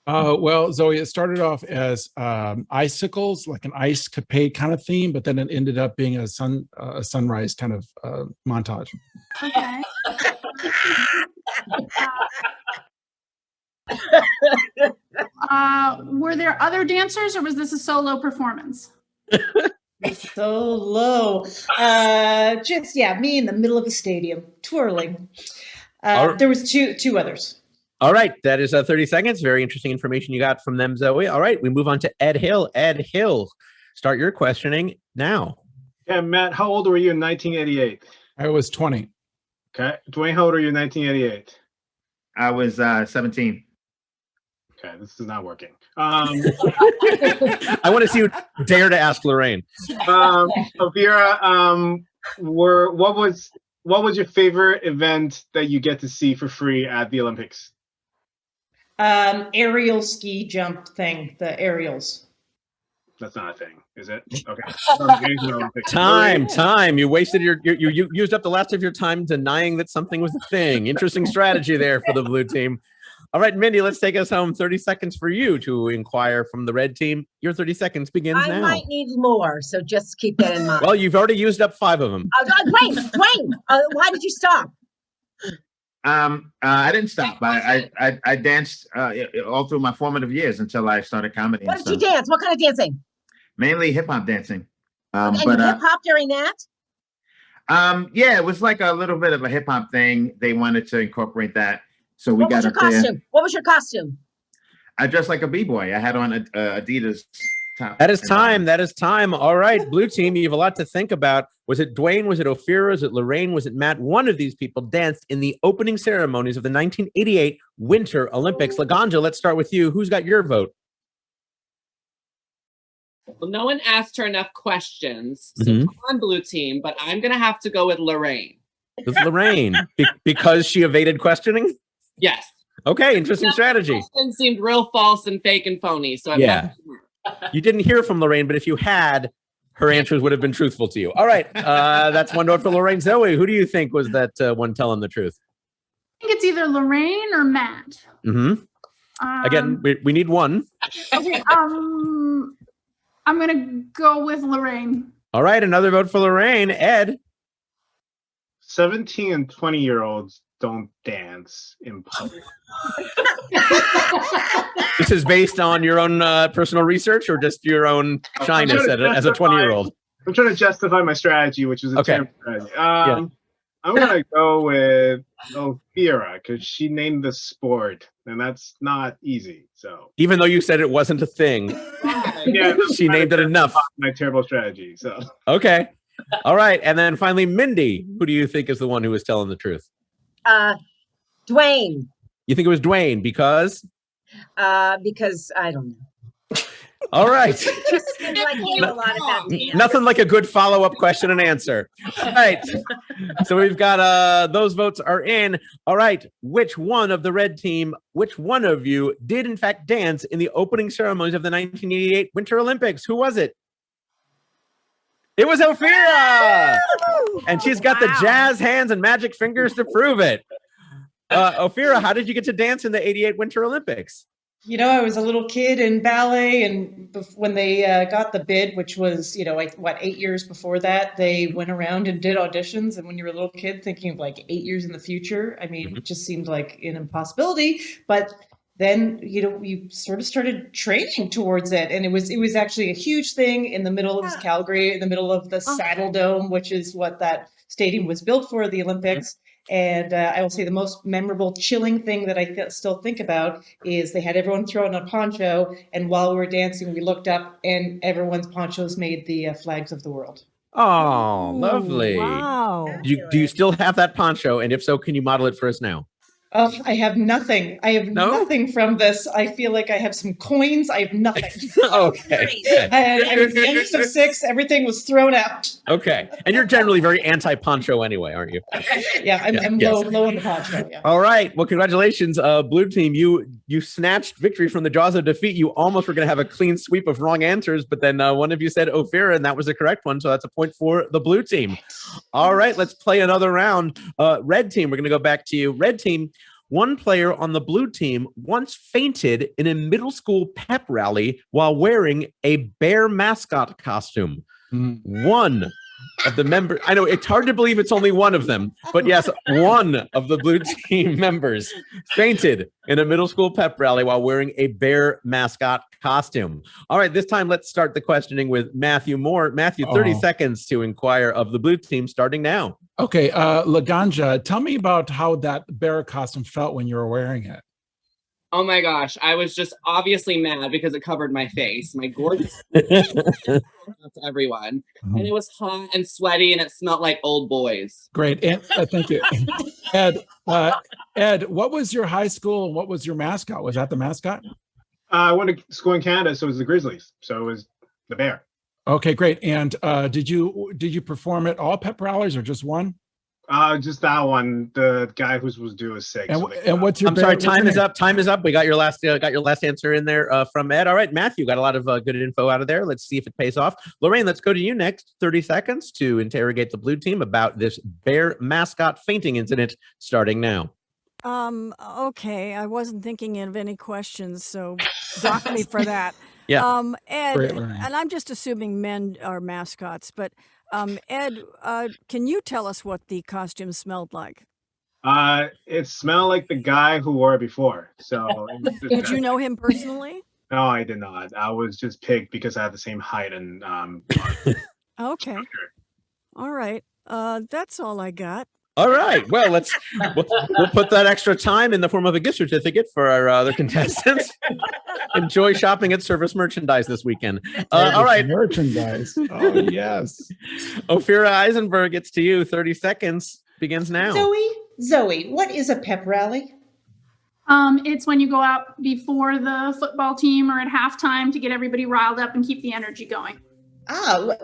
S12: Well, Zoe, it started off as icicles, like an ice capade kind of theme, but then it ended up being a sunrise kind of montage.
S16: Okay. Were there other dancers, or was this a solo performance?
S15: Solo. Just, yeah, me in the middle of a stadium, twirling.
S8: Right.
S15: There was two others.
S8: All right, that is 30 seconds. Very interesting information you got from them, Zoe. All right, we move on to Ed Hill. Ed Hill, start your questioning now.
S9: Yeah, Matt, how old were you in 1988?
S12: I was 20.
S9: Okay. DWAYNE, how old are you in 1988?
S13: I was 17.
S9: Okay, this is not working.
S8: I want to see you dare to ask LARAINE.
S9: OPHIRA, what was your favorite event that you get to see for free at the Olympics?
S15: Aerial ski jump thing, the aerials.
S9: That's not a thing, is it? Okay.
S8: Time. You wasted you used up the last of your time denying that something was a thing. Interesting strategy there for the Blue Team. All right, Mindy, let's take us home. 30 seconds for you to inquire from the Red Team. Your 30 seconds begins now.
S14: I might need more, so just keep that in mind.
S8: Well, you've already used up 5 of them.
S14: DWAYNE, why did you stop?
S13: I didn't stop. I danced all through my formative years until I started comedy.
S14: What did you dance? What kind of dancing?
S13: Mainly hip hop dancing.
S14: And hip hop during that?
S13: Yeah, it was like a little bit of a hip hop thing. They wanted to incorporate that, so we got up there.
S14: What was your costume?
S13: I dressed like a b-boy. I had on Adidas top.
S8: That is time. That is time. All right, Blue Team, you have a lot to think about. Was it DWAYNE? Was it OPHIRA? Was it LARAINE? Was it Matt? One of these people danced in the opening ceremonies of the 1988 Winter Olympics. Laganja, let's start with you. Who's got your vote?
S10: Well, no one asked her enough questions. So come on, Blue Team, but I'm going to have to go with LARAINE.
S8: With LARAINE, because she evaded questioning?
S10: Yes.
S8: Okay, interesting
S10: That
S8: strategy.
S10: question seemed real false and fake and phony. So
S8: Yeah. You didn't hear from Lorraine, but if you had, her answers would have been truthful to you. All right, that's one note for Lorraine. Zoe, who do you think was that one telling the truth?
S16: I think it's either Lorraine or Matt.
S8: Again, we need one.
S16: Okay, I'm gonna go with Lorraine.
S8: All right, another vote for Lorraine. Ed.
S9: 17 and 20-year-olds don't dance in public.
S8: This is based on your own personal research or just your own shyness as a 20-year-old?
S9: I'm trying to justify my strategy, which is a terrible strategy. I'm going to go with OPHIRA because she named the sport, and that's not easy. So
S8: even though you said it wasn't a thing, she named it enough.
S9: My terrible strategy. So
S8: okay. All right. And then finally, Mindy, who do you think is the one who was telling the truth?
S14: DWAYNE.
S8: You think it was DWAYNE because?
S14: Because I don't know.
S8: All right.
S14: Just seems like he knew a lot about dance.
S8: Nothing like a good follow-up question and answer. All right. So we've got those votes are in. All right. Which one of the red team, which one of you did in fact dance in the opening ceremonies of the 1988 Winter Olympics? Who was it? It was OPHIRA! And she's got the jazz hands and magic fingers to prove it. OPHIRA, how did you get to dance in the 88 Winter Olympics?
S15: You know, I was a little kid in ballet, and when they got the bid, which was, 8 years before that, they went around and did auditions. And when you're a little kid thinking of like 8 years in the future, I mean, it just seemed like an impossibility. But then, we sort of started training towards it. And it was actually a huge thing in the middle of Calgary, in the middle of the Saddle Dome, which is what that stadium was built for, the Olympics. And I will say the most memorable, chilling thing that I still think about is they had everyone throw on a poncho, and while we were dancing, we looked up, and everyone's ponchos made the flags of the world.
S8: Oh, lovely.
S11: Wow.
S8: Do you still have that poncho? And if so, can you model it for us now?
S15: Oh, I have nothing. I have nothing from this. I feel like I have some coins. I have nothing.
S8: Okay.
S15: I was the youngest of 6. Everything was thrown out.
S8: Okay. And you're generally very anti-poncho anyway, aren't you?
S15: Yeah, I'm low on the poncho. Yeah.
S8: All right. Well, congratulations, blue team. You snatched victory from the jaws of defeat. You almost were going to have a clean sweep of wrong answers, but then one of you said OPHIRA, and that was the correct one. So that's a point for the blue team. All right. Let's play another round. Red team, we're going to go back to you. Red team. One player on the blue team once fainted in a middle school pep rally while wearing a bear mascot costume. One of the members, I know it's hard to believe it's only one of them, but yes, one of the blue team members fainted in a middle school pep rally while wearing a bear mascot costume. All right, this time let's start the questioning with Matthew Moore. Matthew, 30 seconds to inquire of the blue team starting now.
S12: Okay, Laganja, tell me about how that bear costume felt when you were wearing it.
S10: Oh my gosh, I was just obviously mad because it covered my face, my gorgeous to everyone. And it was hot and sweaty and it smelled like old boys.
S12: Great, and thank you. Ed, what was your high school and what was your mascot? Was that the mascot?
S9: I went to school in Canada, so it was the Grizzlies. So it was the bear.
S12: Okay, great. And did you perform at all pep rallies or just one?
S9: Just that one. The guy who was due was sick.
S12: And what's your?
S8: I'm sorry. Time is up. Time is up. We got your last answer in there from Ed. All right, Matthew, got a lot of good info out of there. Let's see if it pays off. Lorraine, let's go to you next. 30 seconds to interrogate the blue team about this bear mascot fainting incident. Starting now.
S11: Okay, I wasn't thinking of any questions, so dock me for that.
S8: Yeah.
S11: Ed,
S12: Great,
S11: and I'm just assuming men are mascots, but Ed, can you tell us what the costume smelled like?
S9: It smelled like the guy who wore it before. So
S11: Did you know him personally?
S9: No, I did not. I was just picked because I had the same height and
S11: Okay. All right. That's all I got.
S8: All right. Well, we'll put that extra time in the form of a gift certificate for our other contestants. Enjoy shopping at Service Merchandise this weekend. All right.
S12: Merchandise. Oh, yes.
S8: OPHIRA EISENBERG, it's to you. 30 seconds begins now.
S15: Zoe, what is a pep rally?
S16: It's when you go out before the football team or at halftime to get everybody riled up and keep the energy going.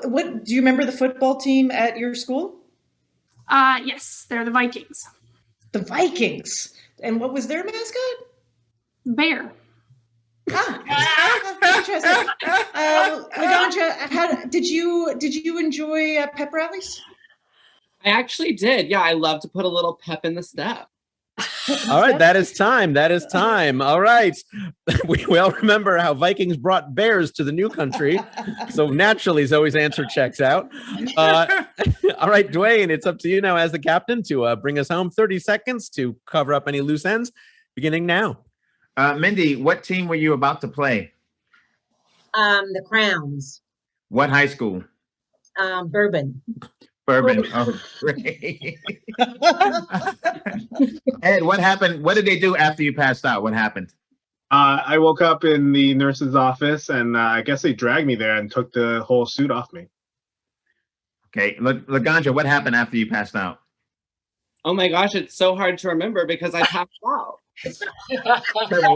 S15: What do you remember the football team at your school?
S16: Yes, they're the Vikings.
S15: The Vikings. And what was their mascot?
S16: Bear.
S15: Interesting. LaGanja, did you enjoy pep rallies?
S10: I actually did. Yeah, I love to put a little pep in the step.
S8: All right, that is time. That is time. All right. We all remember how Vikings brought bears to the new country. So naturally, Zoe's answer checks out. All right, Dwayne, it's up to you now as the captain to bring us home. 30 seconds to cover up any loose ends, beginning now.
S13: Mindy, what team were you about to play?
S14: The Crowns.
S13: What high school?
S14: Bourbon.
S13: Bourbon. Oh, great. Ed, what happened? What did they do after you passed out? What happened?
S9: I woke up in the nurse's office, and I guess they dragged me there and took the whole suit off me.
S13: Okay, LaGanja, what happened after you passed out?
S10: Oh my gosh, it's so hard to remember because I passed out.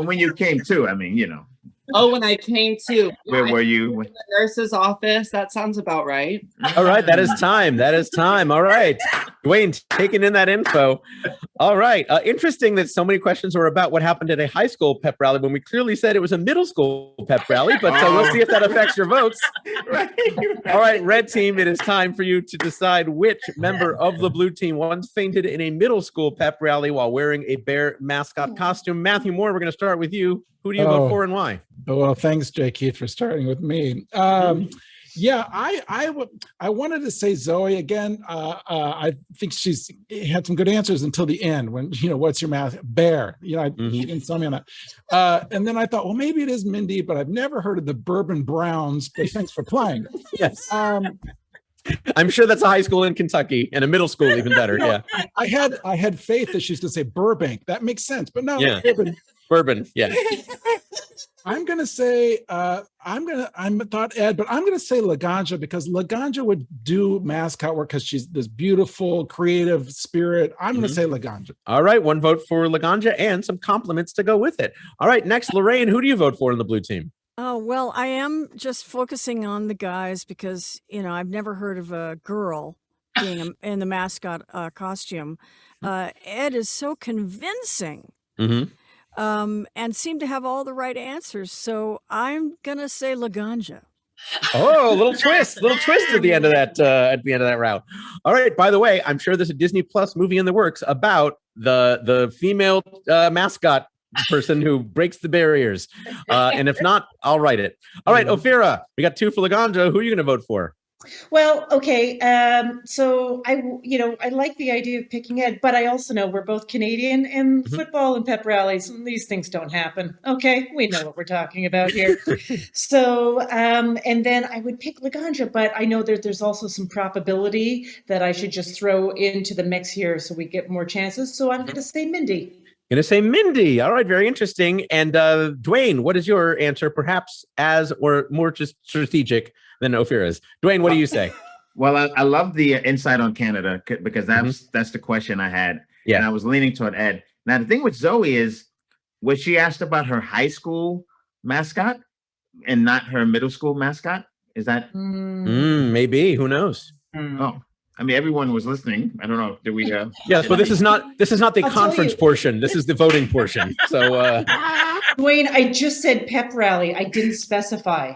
S13: When you came to, I mean, you know.
S10: Oh, when I came to.
S13: Where were you?
S10: In the nurse's office. That sounds about right.
S8: All right, that is time. That is time. All right. Dwayne, taking in that info. All right. Interesting that so many questions were about what happened at a high school pep rally when we clearly said it was a middle school pep rally, but we'll see if that affects your votes. All right, red team, it is time for you to decide which member of the blue team once fainted in a middle school pep rally while wearing a bear mascot costume. Matthew Moore, we're going to start with you. Who do you vote for and why?
S12: Well, thanks, Jay Keith, for starting with me. Yeah, I wanted to say Zoe again. I think she's had some good answers until the end when, you know, what's your math? Bear. You know, she didn't tell me on that. And then I thought, well, maybe it is Mindy, but I've never heard of the Bourbon Browns, but thanks for playing.
S8: Yes. I'm sure that's a high school in Kentucky and a middle school even better. Yeah.
S12: I had faith that she's going to say Burbank. That makes sense, but no.
S8: Yeah. Bourbon. Yeah.
S12: I'm going to say, I thought Ed, but I'm going to say LaGanja because LaGanja would do mascot work because she's this beautiful, creative spirit. I'm going to say LaGanja.
S8: All right. One vote for LaGanja and some compliments to go with it. All right. Next, Lorraine, who do you vote for in the blue team?
S11: Oh, well, I am just focusing on the guys because, you know, I've never heard of a girl being in the mascot costume. Ed is so convincing. And seem to have all the right answers. So I'm gonna say LaGanja.
S8: Oh, a little twist at the end of that round. All right. By the way, I'm sure there's a Disney Plus movie in the works about the female mascot person who breaks the barriers. And if not, I'll write it. All right, OPHIRA, we got 2 for LaGanja. Who are you gonna vote for?
S15: Well, okay. So I like the idea of picking Ed, but I also know we're both Canadian and football and pep rallies. These things don't happen. Okay. We know what we're talking about here. So, and then I would pick LaGanja, but I know that there's also some probability that I should just throw into the mix here so we get more chances. So I'm going to say Mindy.
S8: Gonna say Mindy. All right, very interesting. And Dwayne, what is your answer? Perhaps or more just strategic than OPHIRA's. Dwayne, what do you say?
S13: Well, I love the insight on Canada because that's the question I had.
S8: Yeah.
S13: And I was leaning toward Ed. Now, the thing with Zoe is, was she asked about her high school mascot and not her middle school mascot? Is that?
S8: Maybe. Who knows?
S13: Oh, I mean, everyone was listening. I don't know. Did we?
S8: Yes, but this is not the conference portion. This is the voting portion. So,
S15: Dwayne, I just said pep rally. I didn't specify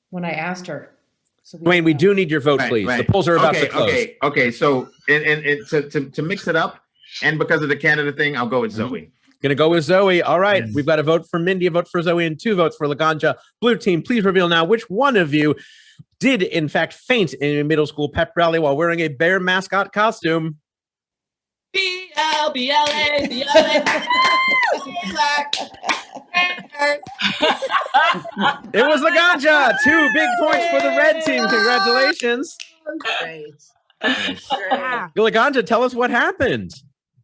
S15: when I asked her. So
S8: Dwayne, we do need your vote, please. Right. The polls are about to close.
S13: Okay. So, to mix it up, and because of the Canada thing, I'll go with Zoe.
S8: Gonna go with Zoe. All right. We've got a vote for Mindy, a vote for Zoe, and 2 votes for LaGanja. Blue team, please reveal now which one of you did, in fact, faint in a middle school pep rally while wearing a bear mascot costume.
S10: B-L-B-L-A,
S8: It was LaGanja. 2 big points for the red team. Congratulations.
S14: Great.
S8: LaGanja, tell us what happened.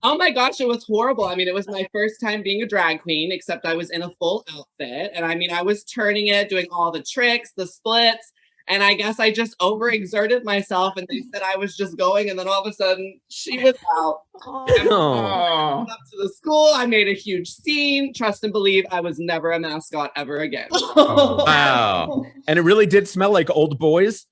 S10: Oh my gosh, it was horrible. I mean, it was my first time being a drag queen, except I was in a full outfit. And I mean, I was turning it, doing all the tricks, the splits. And I guess I just overexerted myself and they said I was just going. And then all of a sudden she was out. Up to the school. I made a huge scene. Trust and believe I was never a mascot ever again.
S8: Wow. And it really did smell like old boys?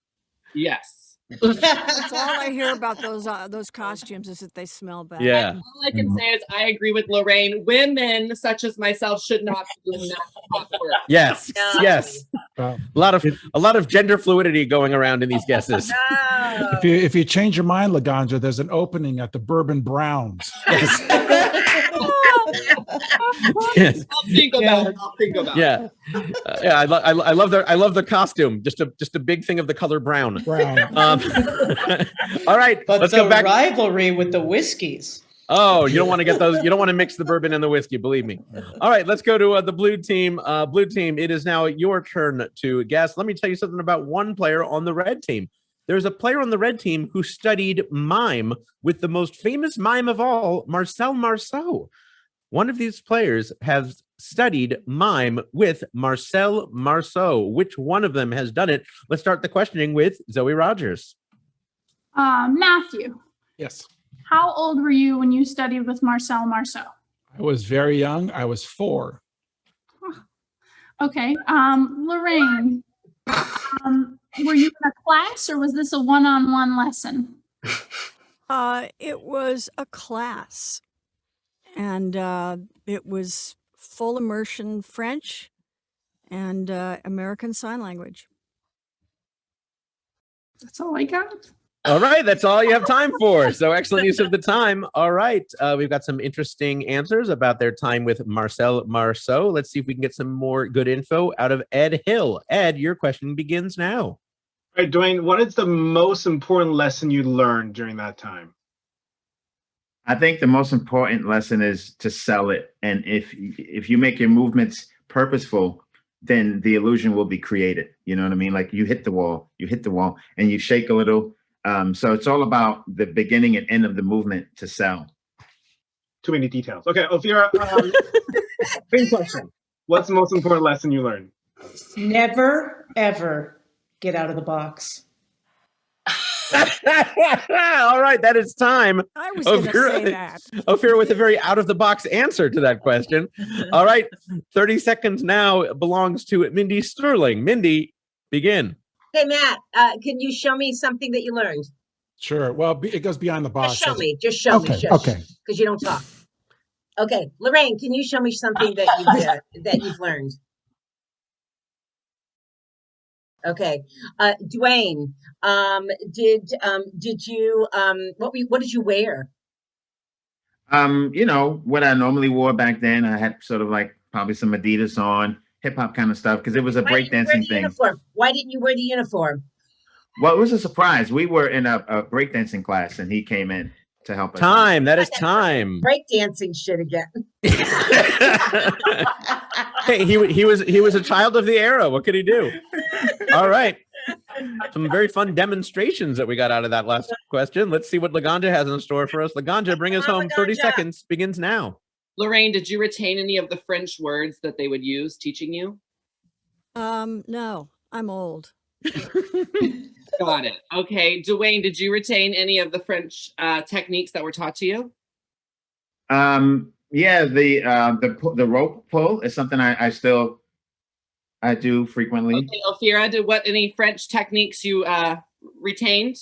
S10: Yes.
S11: That's all I hear about those costumes is that they smell bad.
S8: Yeah.
S10: All I can say is I agree with Lorraine. Women such as myself should not be doing that work.
S8: Yes. Yes. A lot of gender fluidity going around in these guesses.
S12: If you change your mind, Laganja, there's an opening at the Bourbon Browns.
S8: Yes.
S10: Yes. I'll think about it. I'll think about it.
S8: Yeah. Yeah. I love the costume. Just a big thing of the color brown. All right.
S15: But
S8: let's
S15: the
S8: go back.
S15: rivalry with the whiskeys.
S8: Oh, you don't want to get those. You don't want to mix the bourbon and the whiskey. Believe me. All right. Let's go to the blue team. Blue team. It is now your turn to guess. Let me tell you something about one player on the red team. There's a player on the red team who studied mime with the most famous mime of all, Marcel Marceau. One of these players has studied mime with Marcel Marceau. Which one of them has done it? Let's start the questioning with Zoe Rogers.
S16: Matthew,
S12: Yes.
S16: how old were you when you studied with Marcel Marceau?
S12: I was very young. I was 4.
S16: Okay. Lorraine, were you in a class or was this a one-on-one lesson?
S11: It was a class, and it was full immersion French and American Sign Language.
S16: That's all I got.
S8: All right, that's all you have time for. So excellent use of the time. All right, we've got some interesting answers about their time with Marcel Marceau. Let's see if we can get some more good info out of Ed Hill. Ed, your question begins now.
S9: All right, Dwayne, what is the most important lesson you learned during that time?
S13: I think the most important lesson is to sell it. And if you make your movements purposeful, then the illusion will be created. You know what I mean? Like you hit the wall, and you shake a little. So it's all about the beginning and end of the movement to sell.
S9: Too many details. Okay, OPHIRA, same question. What's the most important lesson you learned?
S15: Never, ever get out of the box.
S8: All right, that is time.
S11: I was going to say that.
S8: OPHIRA with a very out-of-the-box answer to that question. All right, 30 seconds now belongs to Mindy Sterling. Mindy, begin.
S14: Hey, Matt, can you show me something that you learned?
S12: Sure. Well, it goes beyond the box.
S14: Just show me. Just show me.
S12: Okay.
S14: Because you don't talk. Okay, Lorraine, can you show me something that you've learned? Okay, Dwayne, did you what did you wear?
S13: You know, what I normally wore back then. I had sort of like probably some Adidas on, hip hop kind of stuff, because it was a breakdancing thing.
S14: Why didn't you wear the uniform?
S13: Well, it was a surprise. We were in a breakdancing class, and he came in to help us.
S8: Time. That is time.
S14: Breakdancing shit again.
S8: Hey, he was a child of the era. What could he do? All right. Some very fun demonstrations that we got out of that last question. Let's see what Laganja has in store for us. Laganja, bring us home. 30 seconds begins now.
S10: Lorraine, did you retain any of the French words that they would use teaching you?
S11: No, I'm old.
S10: Got it. Okay. Dwayne, did you retain any of the French techniques that were taught to you?
S13: Yeah, the rope pull is something I do frequently.
S10: Okay, OPHIRA, any French techniques you retained?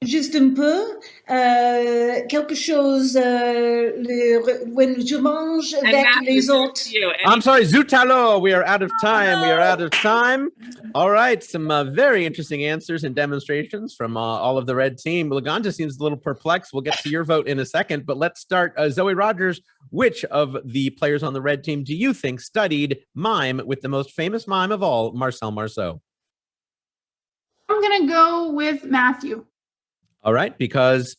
S15: Juste un peu, quelque chose, when je mange avec les autres.
S8: I'm sorry, Zutalo, we are out of time. We are out of time. All right, some very interesting answers and demonstrations from all of the red team. Laganja seems a little perplexed. We'll get to your vote in a second, but let's start. Zoe Rogers, which of the players on the red team do you think studied mime with the most famous mime of all, Marcel Marceau?
S16: I'm going to go with Matthew.
S8: All right, because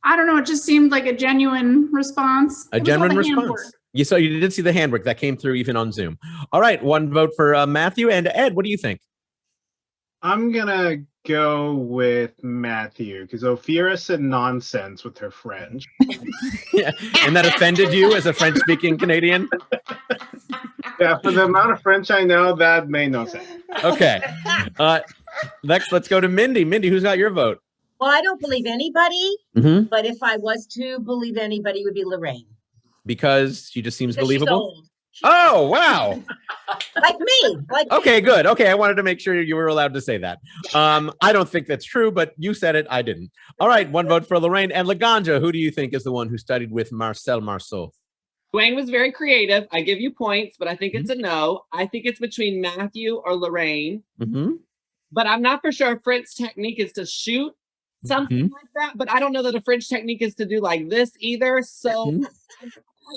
S16: I don't know. It just seemed like a genuine response.
S8: A genuine response. You did see the handwork that came through even on Zoom. All right, one vote for Matthew. And Ed, what do you think?
S9: I'm gonna go with Matthew because OPHIRA said nonsense with her French.
S8: Yeah, and that offended you as a French-speaking Canadian?
S9: Yeah, for the amount of French I know, that made no sense.
S8: Okay. Next, let's go to Mindy. Mindy, who's got your vote?
S14: Well, I don't believe anybody, but if I was to believe anybody, it would be Lorraine.
S8: Because she just seems believable? Oh, wow.
S1: Like me. Like
S8: Okay, good. Okay, I wanted to make sure you were allowed to say that. I don't think that's true, but you said it. I didn't. All right, one vote for Lorraine. And Laganja, who do you think is the one who studied with Marcel Marceau?
S10: Dwayne was very creative. I give you points, but I think it's a no. I think it's between Matthew or Lorraine. But I'm not for sure a French technique is to shoot something like that. But I don't know that a French technique is to do like this either. So like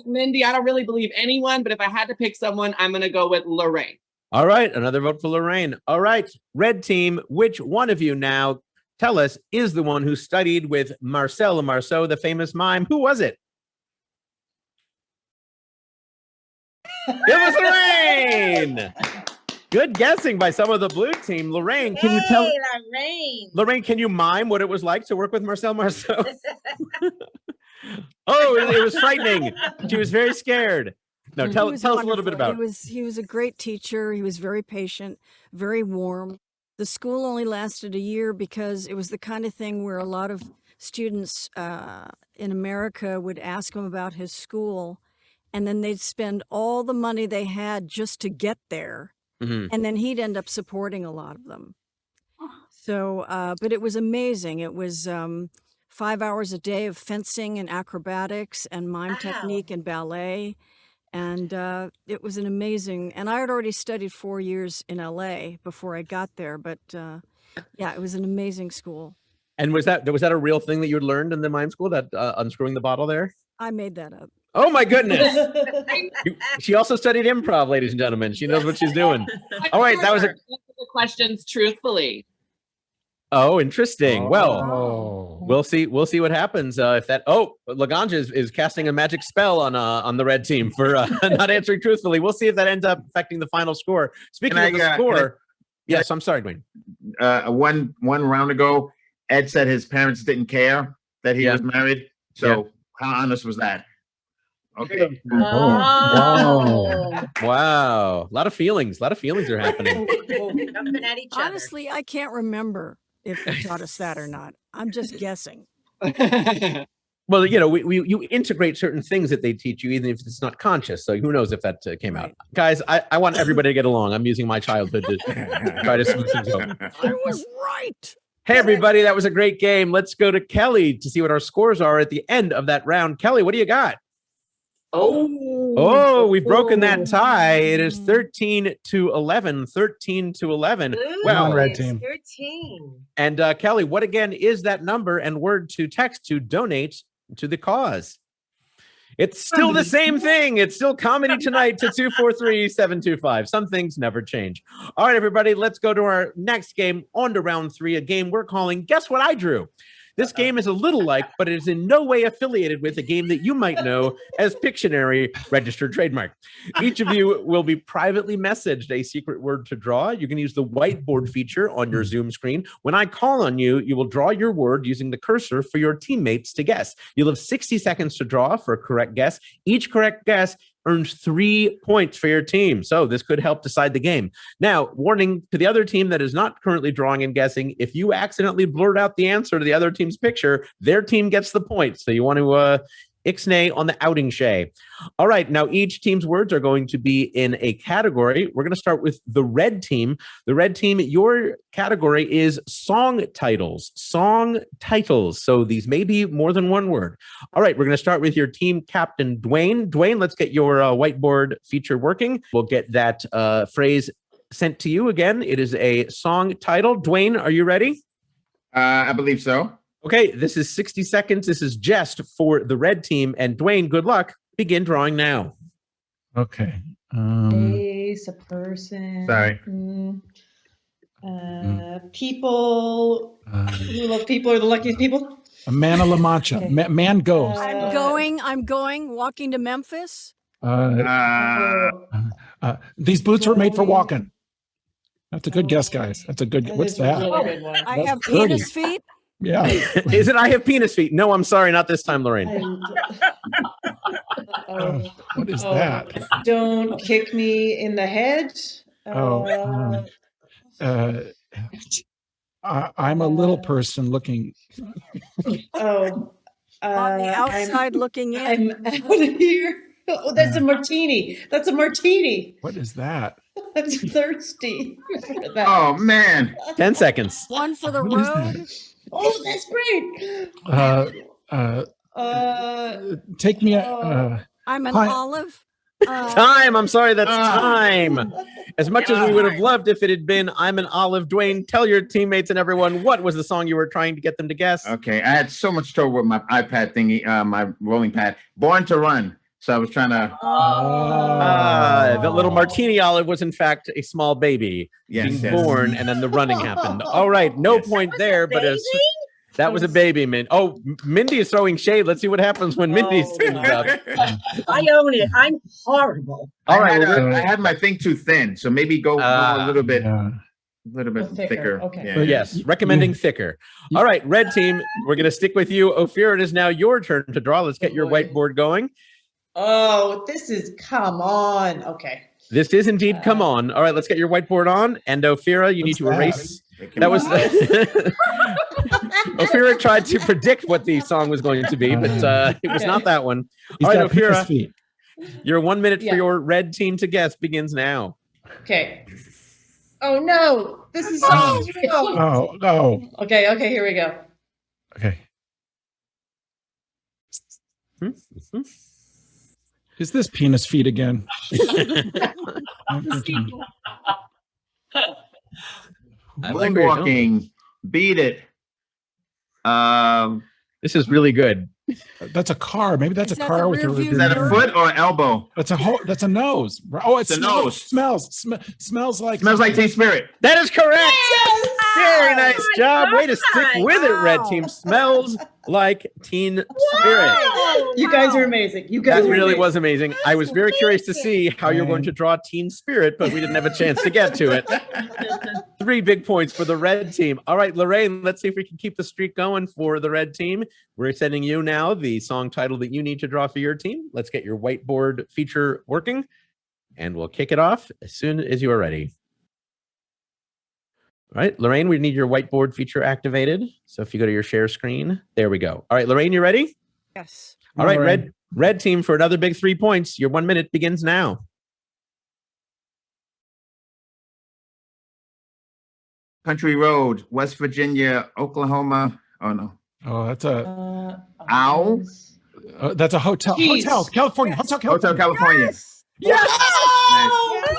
S10: Mindy, I don't really believe anyone, but if I had to pick someone, I'm going to go with Lorraine.
S8: All right, another vote for Lorraine. All right, red team, which one of you now, tell us, is the one who studied with Marcel Marceau, the famous mime? Who was it? It was Lorraine! Good guessing by some of the blue team. Lorraine, can you tell?
S14: Lorraine.
S8: Lorraine, can you mime what it was like to work with Marcel Marceau? Oh, it was frightening. She was very scared. No, tell us a little bit about it.
S11: He was a great teacher. He was very patient, very warm. The school only lasted a year because it was the kind of thing where a lot of students in America would ask him about his school, and then they'd spend all the money they had just to get there. And then he'd end up supporting a lot of them. So, but it was amazing. It was 5 hours a day of fencing and acrobatics and mime technique and ballet. And it was an amazing, and I had already studied 4 years in LA before I got there, but yeah, it was an amazing school.
S8: And was that a real thing that you had learned in the mime school, that unscrewing the bottle there?
S11: I made that up.
S8: Oh my goodness. She also studied improv, ladies and gentlemen. She knows what she's doing. All right, that was
S10: the questions truthfully.
S8: Oh, interesting. Well, we'll see what happens if that. Oh, Laganja is casting a magic spell on the red team for not answering truthfully. We'll see if that ends up affecting the final score. Speaking of the score, yes, I'm sorry, Dwayne.
S13: One round ago, Ed said his parents didn't care that he was married. So how honest was that? Okay.
S8: Wow. A lot of feelings. are happening.
S14: Jumping at each other.
S11: Honestly, I can't remember if they taught us that or not. I'm just guessing.
S8: Well, you know, you integrate certain things that they teach you, even if it's not conscious. So who knows if that came out. Guys, I want everybody to get along. I'm using my childhood to try to smooth things over.
S11: I was right.
S8: Hey, everybody, that was a great game. Let's go to Kelly to see what our scores are at the end of that round. Kelly, what do you got? Oh, we've broken that tie. It is 13-11. 13-11.
S12: Well, red team.
S14: 13.
S8: And Kelly, what again is that number and word to text to donate to the cause? It's still the same thing. It's still Comedy Tonight to 243-725. Some things never change. All right, everybody, let's go to our next game, on to round 3, a game we're calling Guess What I Drew. This game is a little like, but it is in no way affiliated with a game that you might know as Pictionary registered trademark. Each of you will be privately messaged a secret word to draw. You can use the whiteboard feature on your Zoom screen. When I call on you, you will draw your word using the cursor for your teammates to guess. You'll have 60 seconds to draw for a correct guess. Each correct guess earns 3 points for your team. So this could help decide the game. Now, warning to the other team that is not currently drawing and guessing, if you accidentally blurt out the answer to the other team's picture, their team gets the point. So you want to ixnay on the outing shay. All right, now each team's words are going to be in a category. We're going to start with the red team. The red team, your category is song titles. Song titles. So these may be more than one word. All right, we're going to start with your team captain, Dwayne. Dwayne, let's get your whiteboard feature working. We'll get that phrase sent to you again. It is a song title. Dwayne, are you ready?
S13: I believe so.
S8: Okay, this is 60 seconds. This is just for the red team. And Dwayne, good luck. Begin drawing now.
S12: Okay.
S15: Face, a person.
S13: Sorry.
S15: People who love people are the luckiest people.
S12: A man of La Mancha.
S15: Okay.
S12: Man goes.
S11: I'm going, walking to Memphis.
S12: These boots were made for walking. That's a good guess, guys. That's a good. What's that?
S15: Really good one.
S11: I have penis feet.
S12: Yeah.
S8: Is it I have penis feet? No, I'm sorry, not this time, Lorraine.
S12: What is that?
S15: Don't kick me in the head.
S12: I'm a little person looking.
S11: On the outside looking in.
S15: I'm out of here. Oh, that's a martini. That's a martini.
S12: What is that?
S15: I'm thirsty for that.
S13: Oh man.
S8: 10 seconds.
S11: One for the
S12: What is
S11: road.
S15: Oh, that's great.
S12: Take me.
S11: I'm an
S12: Hi.
S11: olive.
S8: Time. I'm sorry, that's time. As much as we would have loved if it had been I'm an olive. Dwayne, tell your teammates and everyone what was the song you were trying to get them to guess.
S13: Okay, I had so much trouble with my iPad thingy, my rolling pad. Born to Run. So I was trying to.
S8: The little martini olive was in fact a small baby being born, and then the running happened. All right, no point there, but that was a baby, Mindy. Oh, Mindy is throwing shade. Let's see what happens when Mindy stands up.
S14: I own it. I'm horrible.
S13: All right, I had my thing too thin, so maybe go a little bit thicker.
S15: Okay.
S13: Yeah.
S8: Yes, recommending thicker. All right, red team, we're going to stick with you. OPHIRA, it is now your turn to draw. Let's get your whiteboard going.
S15: Oh, this is, come on. Okay.
S8: This is indeed come on. All right, let's get your whiteboard on. And OPHIRA, you need to erase. That was OPHIRA tried to predict what the song was going to be, but it was not that one. All right, OPHIRA, your 1 minute for your red team to guess begins now.
S15: Okay. Oh no, this is
S12: no.
S15: Okay, here we go.
S12: Okay. Is this penis feet again?
S13: Moonwalking, beat it.
S8: This is really good.
S12: That's a car. Maybe that's a car with a.
S13: Is that a foot or elbow?
S12: That's a whole. That's a nose. Oh,
S13: It's a nose.
S12: Smells like.
S13: Smells like Teen Spirit.
S8: That is correct. Very nice job. Way to stick with it, red team. Smells like Teen Spirit.
S15: You guys are amazing. You guys
S8: That
S15: are
S8: really
S15: amazing.
S8: was amazing. I was very curious to see how you're going to draw Teen Spirit, but we didn't have a chance to get to it. 3 big points for the red team. All right, Lorraine, let's see if we can keep the streak going for the red team. We're sending you now the song title that you need to draw for your team. Let's get your whiteboard feature working, and we'll kick it off as soon as you are ready. All right, Lorraine, we need your whiteboard feature activated. So if you go to your share screen, there we go. All right, Lorraine, you ready?
S11: Yes.
S8: All right, red team, for another big 3 points. Your 1 minute begins now.
S13: Country Road, West Virginia, Oklahoma. Oh no.
S12: Oh, that's a.
S13: Owl.
S12: That's a hotel.
S15: Jeez.
S12: Hotel California. Hotel California.
S13: Hotel California.
S8: Yes!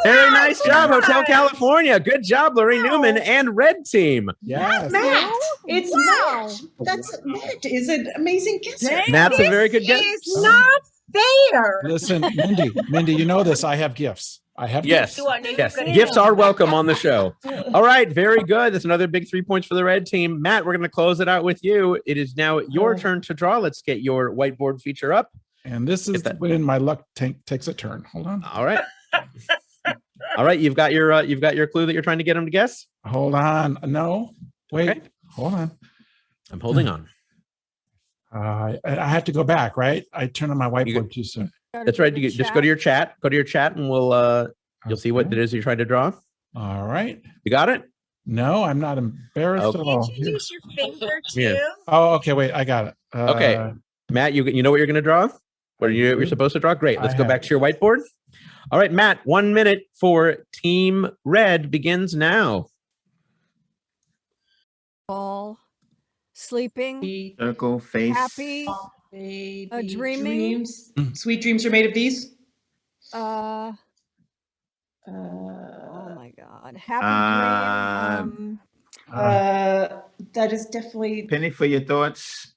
S8: Very nice job, Hotel California. Good job, Lorraine Newman and red team.
S12: Yes.
S15: Matt. It's Matt. That's Matt. Is an amazing guesser.
S8: Matt's a very good guess.
S14: It's not fair.
S12: Listen, Mindy, you know this. I have gifts. I have
S8: Yes,
S12: gifts.
S8: yes. Gifts are welcome on the show. All right, very good. That's another big 3 points for the red team. Matt, we're going to close it out with you. It is now your turn to draw. Let's get your whiteboard feature up.
S12: And this is when my luck takes a turn. Hold on.
S8: All right. All right, you've got your clue that you're trying to get him to guess.
S12: Hold on. No, wait.
S8: Okay.
S12: Hold on.
S8: I'm holding on.
S12: I have to go back, right? I turn on my whiteboard too soon.
S8: That's right. You just go to your chat. Go to your chat, and we'll you'll see what it is you're trying to draw.
S12: All right.
S8: You got it?
S12: No, I'm not embarrassed at all.
S14: Did you use your finger too?
S8: Yeah.
S12: Oh, okay. Wait, I got it.
S8: Okay, Matt, you know what you're going to draw? What you're supposed to draw? Great. Let's go back to your whiteboard. All right, Matt, 1 minute for Team Red begins now.
S11: Ball. Sleeping.
S13: Circle, face.
S11: Happy.
S15: Baby
S11: dreaming.
S15: dreams. Sweet dreams are made of these.
S11: Oh my God. Happy dream.
S15: That is definitely
S13: Penny for your thoughts.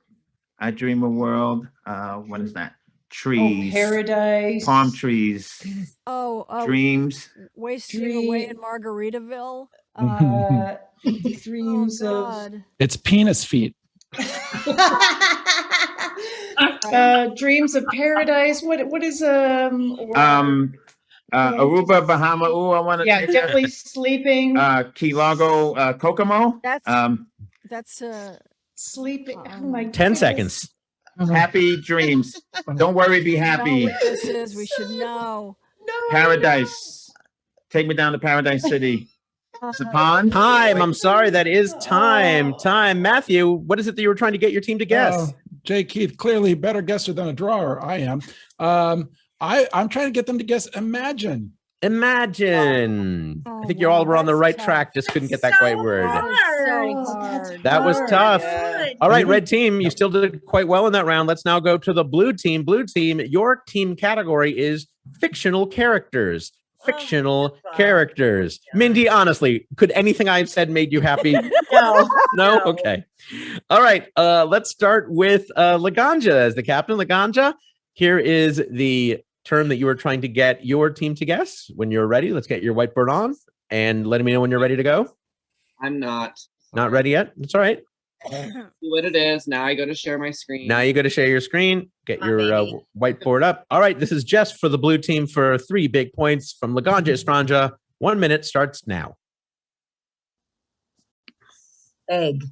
S13: I dream a world. What is that? Trees.
S15: paradise.
S13: Palm trees. Dreams.
S11: Wasting away in Margaritaville.
S15: Dreams of
S11: God.
S12: It's penis feet.
S15: dreams of paradise. What is
S13: Aruba, Bahama. Ooh, I want to.
S15: yeah, definitely sleeping.
S13: Key Largo, Kokomo.
S11: That's
S15: Sleeping. Oh my
S8: 10 seconds.
S13: Happy dreams. Don't worry, be happy.
S11: This is, we should know.
S13: Paradise. Take me down to Paradise City. It's a pond.
S8: Time. I'm sorry. That is time. Time. Matthew, what is it that you were trying to get your team to guess?
S12: Jay Keith, clearly better guesser than a drawer. I am. I'm trying to get them to guess Imagine.
S8: Imagine. I think you all were on the right track. Just couldn't get that quite word. That was tough. All right, red team, you still did quite well in that round. Let's now go to the blue team. Blue team, your team category is fictional characters. Fictional characters. Mindy, honestly, could anything I've said made you happy? No? Okay. All right, let's start with Laganja as the captain. Laganja, here is the term that you were trying to get your team to guess. When you're ready, let's get your whiteboard on and let me know when you're ready to go.
S10: I'm not.
S8: Not ready yet? It's all right.
S10: See what it is. Now I go to share my screen.
S8: Now you got to share your screen, get your whiteboard up. All right, this is Jess for the blue team for 3 big points from Laganja Estranja. 1 minute starts now.
S14: Egg.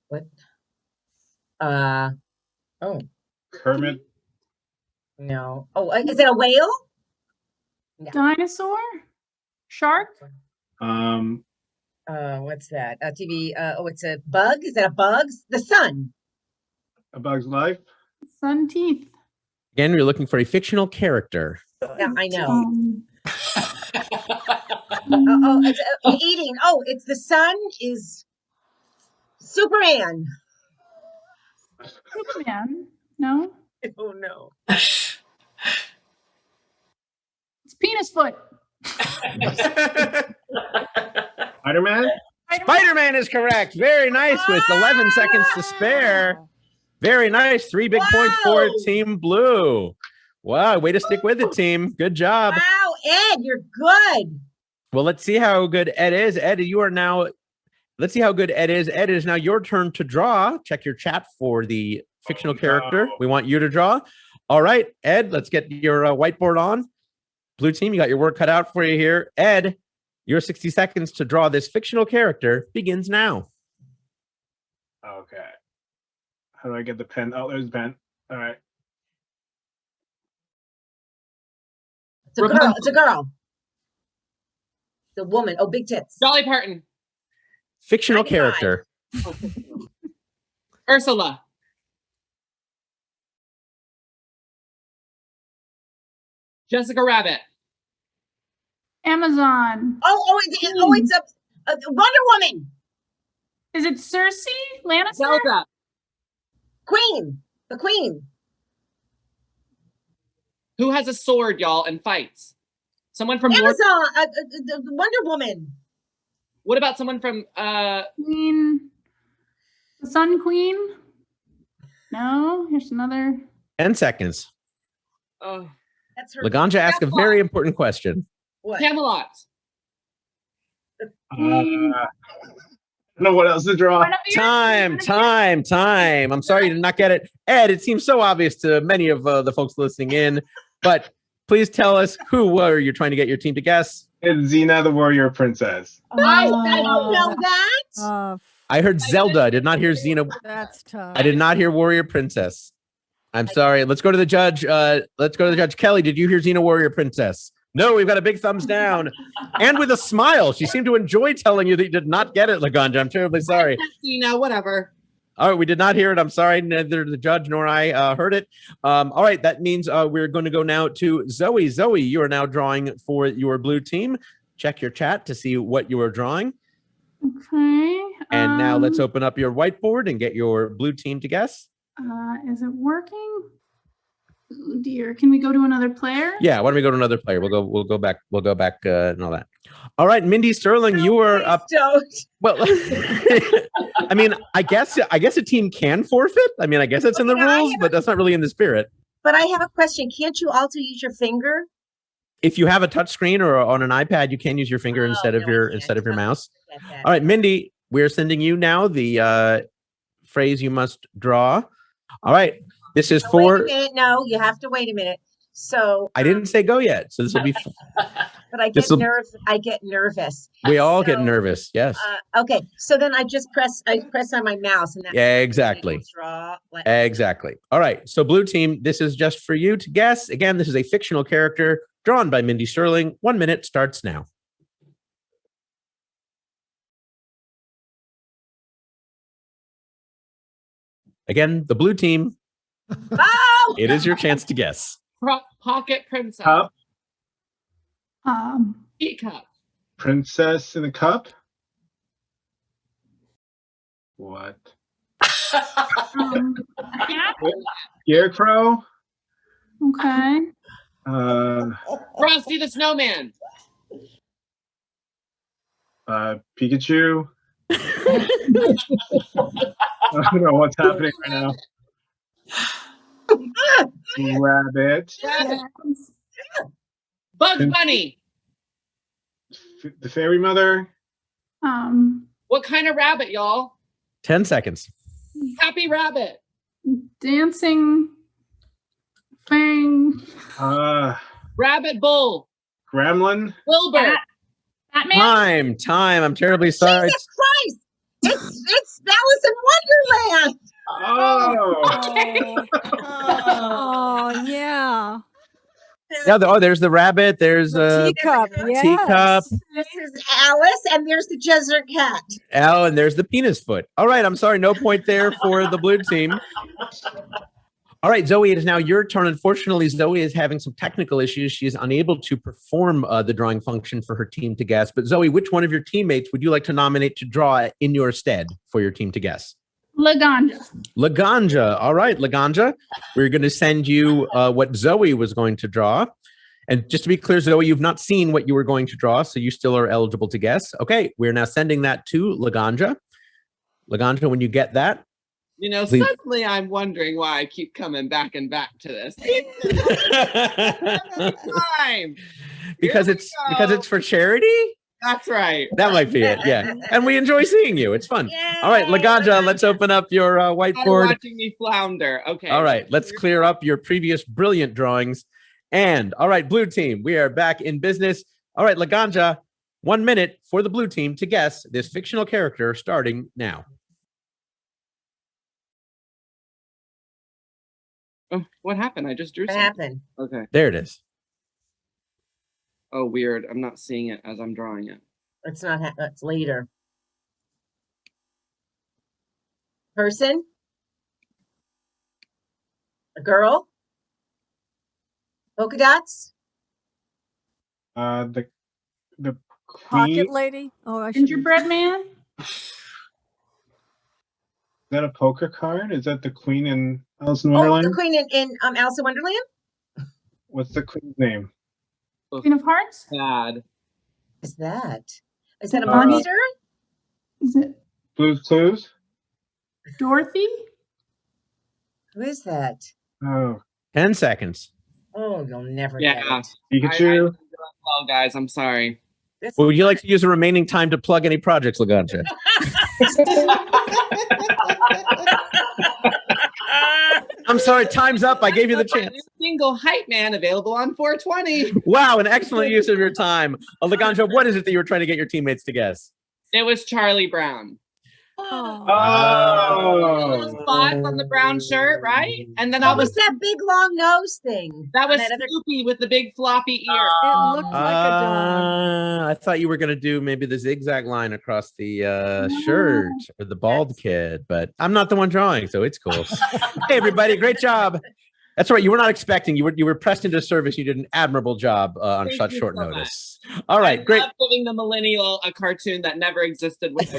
S14: What? Oh.
S9: Kermit.
S14: No. Oh, is it a whale? No.
S16: Dinosaur? Shark?
S14: What's that? TV. Oh, it's a bug. Is that a bug? The sun.
S9: A Bug's Life.
S16: Sun teeth.
S8: Again, you're looking for a fictional character.
S14: Yeah, I know. It's eating. Oh, it's the sun is Superman.
S16: Superman? No.
S14: Oh no.
S16: It's penis foot.
S9: Spider-Man?
S8: Spider-Man is correct. Very nice with 11 seconds to spare. Very nice. 3 big points for Team Blue. Wow, way to stick with it, team. Good job.
S14: Wow, Ed, you're good.
S8: Well, let's see how good Ed is. Ed, you are now, let's see how good Ed is. Ed, it is now your turn to draw. Check your chat for the fictional character. We want you to draw. All right, Ed, let's get your whiteboard on. Blue team, you got your work cut out for you here. Ed, your 60 seconds to draw this fictional character begins now.
S9: Okay. How do I get the pen? Oh, there's the pen. All right.
S14: It's a girl. It's a girl. The woman. Oh, big tits.
S10: Dolly Parton.
S8: Fictional character.
S10: Ursula. Jessica Rabbit.
S16: Amazon.
S14: It's a Wonder Woman.
S16: Is it Cersei? Lannister?
S10: Zelda.
S14: Queen. The Queen.
S10: Who has a sword, y'all, and fights? Someone from
S14: Amazon. The Wonder Woman.
S10: What about someone from
S16: Queen? The Sun Queen? No, here's another.
S8: 10 seconds.
S10: Oh,
S14: that's her.
S8: Laganja asked a very important question.
S14: What?
S10: Camelot.
S9: I don't know what else to draw.
S8: Time. I'm sorry you did not get it. Ed, it seems so obvious to many of the folks listening in, but please tell us who were you trying to get your team to guess?
S9: It's Xena, the Warrior Princess.
S14: I don't know that.
S8: I heard Zelda. I did not hear Xena.
S11: That's tough.
S8: I did not hear Warrior Princess. I'm sorry. Let's go to the judge. Kelly, did you hear Xena Warrior Princess? No, we've got a big thumbs down. And with a smile. She seemed to enjoy telling you that you did not get it, Laganja. I'm terribly sorry.
S10: Xena, whatever.
S8: All right, we did not hear it. I'm sorry. Neither the judge nor I heard it. All right, that means we're going to go now to Zoe. Zoe, you are now drawing for your blue team. Check your chat to see what you are drawing.
S16: Okay.
S8: And now let's open up your whiteboard and get your blue team to guess.
S16: Is it working? Oh dear. Can we go to another player?
S8: Yeah, why don't we go to another player? We'll go back and all that. All right, Mindy Sterling, you are up. Well, I mean, I guess a team can forfeit. I mean, I guess it's in the rules, but that's not really in the spirit.
S14: But I have a question. Can't you also use your finger?
S8: If you have a touch screen or on an iPad, you can use your finger instead of your mouse. All right, Mindy, we're sending you now the phrase you must draw. All right, this is for.
S14: Wait a minute. No, you have to wait a minute. So
S8: I didn't say go yet, so this will be.
S14: But I get nervous. I get nervous.
S8: We all get nervous. Yes.
S14: Okay, so then I press on my mouse, and that
S8: exactly. Exactly. All right. So blue team, this is just for you to guess. Again, this is a fictional character drawn by Mindy Sterling. 1 minute starts now. Again, the blue team.
S14: Oh,
S8: It is your chance to guess.
S10: Pocket princess.
S9: Cup.
S10: Teacup.
S9: Princess in a cup. What? Scarecrow.
S16: Okay.
S10: Frosty the Snowman.
S9: Pikachu. I don't know what's happening right now. Rabbit.
S10: Bugs Bunny.
S9: The fairy mother.
S10: What kind of rabbit, y'all?
S8: 10 seconds.
S10: Happy Rabbit.
S16: Dancing thing.
S10: Rabbit Bull.
S9: Gremlin.
S10: Wilbur.
S16: Batman.
S8: Time. I'm terribly sorry.
S1: Jesus Christ! It's Alice in Wonderland.
S9: Oh.
S11: Oh, yeah.
S8: Yeah. There's the rabbit. There's
S11: Teacup.
S8: teacup.
S1: This is Alice, and there's the Desert Cat.
S8: Oh, and there's the penis foot. All right. I'm sorry. No point there for the blue team. All right, Zoe, it is now your turn. Unfortunately, Zoe is having some technical issues. She is unable to perform the drawing function for her team to guess. But Zoe, which one of your teammates would you like to nominate to draw in your stead for your team to guess?
S16: Laganja.
S8: Laganja. All right, Laganja. We're going to send you what Zoe was going to draw. And just to be clear, Zoe, you've not seen what you were going to draw, so you still are eligible to guess. Okay, we're now sending that to Laganja. Laganja, when you get that,
S10: you know,
S8: please.
S10: suddenly I'm wondering why I keep coming back and back to this. Time.
S8: because it's for charity?
S10: That's right.
S8: That might be it, yeah. And we enjoy seeing you. It's fun. Yay. All right, Laganja, let's open up your whiteboard.
S10: Watching me flounder. Okay.
S8: All right, let's clear up your previous brilliant drawings. And all right, blue team, we are back in business. All right, Laganja, 1 minute for the blue team to guess this fictional character starting now.
S10: Oh, what happened? I just drew something.
S14: What happened?
S10: Okay.
S8: There it is.
S10: Oh, weird. I'm not seeing it as I'm drawing it.
S14: It's not. It's later. Person. A girl. Polka dots.
S9: The
S11: Pocket
S9: queen.
S11: lady. Oh, I should.
S16: Gingerbread man.
S9: Is that a poker card? Is that the queen in Alice in
S14: Oh,
S9: Wonderland?
S14: the queen in Alice in Wonderland.
S9: What's the queen's name?
S16: Queen of Hearts.
S10: Bad.
S14: Is that a monster?
S16: Is it
S9: Blue's Clues?
S16: Dorothy?
S14: Who is that?
S9: Oh,
S8: 10 seconds.
S14: Oh, you'll never
S10: Yeah.
S14: get it.
S9: Pikachu.
S10: Well, guys, I'm sorry.
S8: Well, would you like to use the remaining time to plug any projects, Laganja? I'm sorry, time's up. I gave you the chance.
S10: Single hype man available on 420.
S8: Wow, an excellent use of your time. Laganja, what is it that you were trying to get your teammates to guess?
S10: It was Charlie Brown.
S9: Oh.
S10: Those spots on the brown shirt, right? And then
S14: What was that big long nose thing?
S10: that was
S14: on other-
S10: Snoopy with the big floppy ear.
S11: It looked like a dog.
S8: I thought you were going to do maybe the zigzag line across the shirt or the bald kid, but I'm not the one drawing, so it's cool. Hey, everybody, great job. That's right. You were not expecting. You were pressed into service. You did an admirable job on
S10: Thank
S8: such
S10: you
S8: short
S10: so
S8: notice. All right,
S10: I
S8: great.
S10: love giving the millennial a cartoon that never existed. With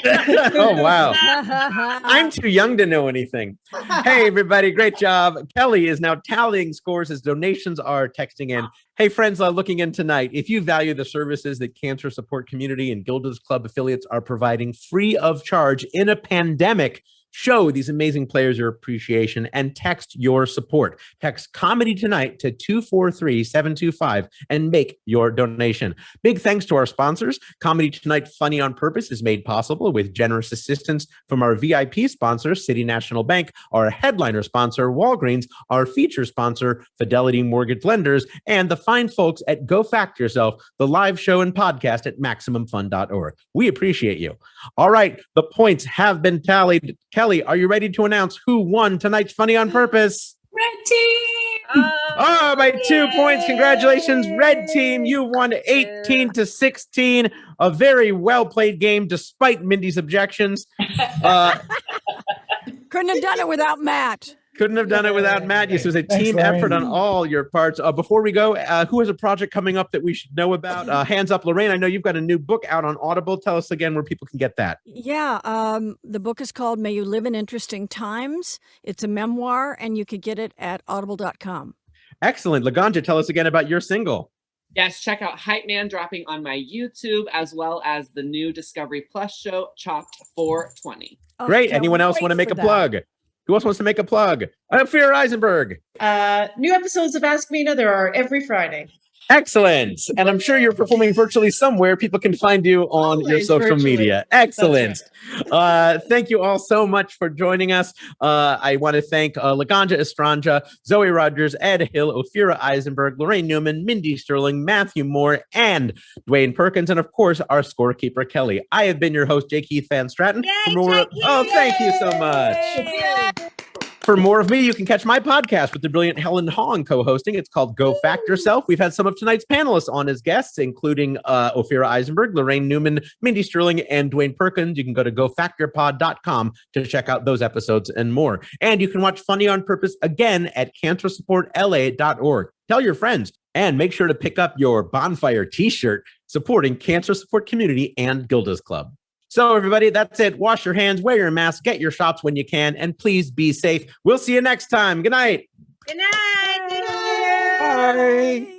S8: Oh, wow. I'm too young to know anything. Hey, everybody, great job. Kelly is now tallying scores as donations are texting in. Hey, friends, looking in tonight, if you value the services that Cancer Support Community and Gilda's Club affiliates are providing free of charge in a pandemic, show these amazing players your appreciation and text your support. Text Comedy Tonight to 243-725 and make your donation. Big thanks to our sponsors. Comedy Tonight Funny on Purpose is made possible with generous assistance from our VIP sponsor, City National Bank, our headliner sponsor, Walgreens, our feature sponsor, Fidelity Mortgage Lenders, and the fine folks at Go Fact Yourself, the live show and podcast at MaximumFun.org. We appreciate you. All right, the points have been tallied. Kelly, are you ready to announce who won tonight's Funny on Purpose?
S16: Red team.
S8: Oh, by 2 points. Congratulations, Red Team. You won 18-16. A very well played game despite Mindy's objections.
S11: Couldn't have done it without Matt.
S8: Couldn't have done it without Matt. This was a
S12: Thanks,
S8: team effort on
S12: Lorraine.
S8: all your parts. Before we go, who has a project coming up that we should know about? Hands up, Lorraine. I know you've got a new book out on Audible. Tell us again where people can get that.
S11: Yeah, the book is called May You Live in Interesting Times. It's a memoir, and you could get it at audible.com.
S8: Excellent. Laganja, tell us again about your single.
S10: Yes, check out Hype Man dropping on my YouTube, as well as the new Discovery Plus show, Chopped 420.
S8: Great. Anyone else want to make a plug? Who else wants to make a plug? OPHIRA EISENBERG.
S15: New episodes of Ask Me Another are every Friday.
S8: Excellent. And I'm sure you're performing virtually somewhere. People can find you on your social media. Excellent. Thank you all so much for joining us. I want to thank Laganja Estranja, Zoe Rogers, Ed Hill, OPHIRA EISENBERG, Lorraine Newman, Mindy Sterling, Matthew Moore, and Dwayne Perkins, and of course, our scorekeeper, Kelly. I have been your host, J. Keith Van Stratton. Oh, thank you so much. For more of me, you can catch my podcast with the brilliant Helen Hong co-hosting. It's called Go Fact Yourself. We've had some of tonight's panelists on as guests, including OPHIRA EISENBERG, Lorraine Newman, Mindy Sterling, and Dwayne Perkins. You can go to gofactyourpod.com to check out those episodes and more. And you can watch Funny on Purpose again at cancersupportla.org. Tell your friends, and make sure to pick up your bonfire t-shirt supporting Cancer Support Community and Gilda's Club. So everybody, that's it. Wash your hands, wear your mask, get your shots when you can, and please be safe. We'll see you next time. Good night.
S14: Good night.
S8: Bye.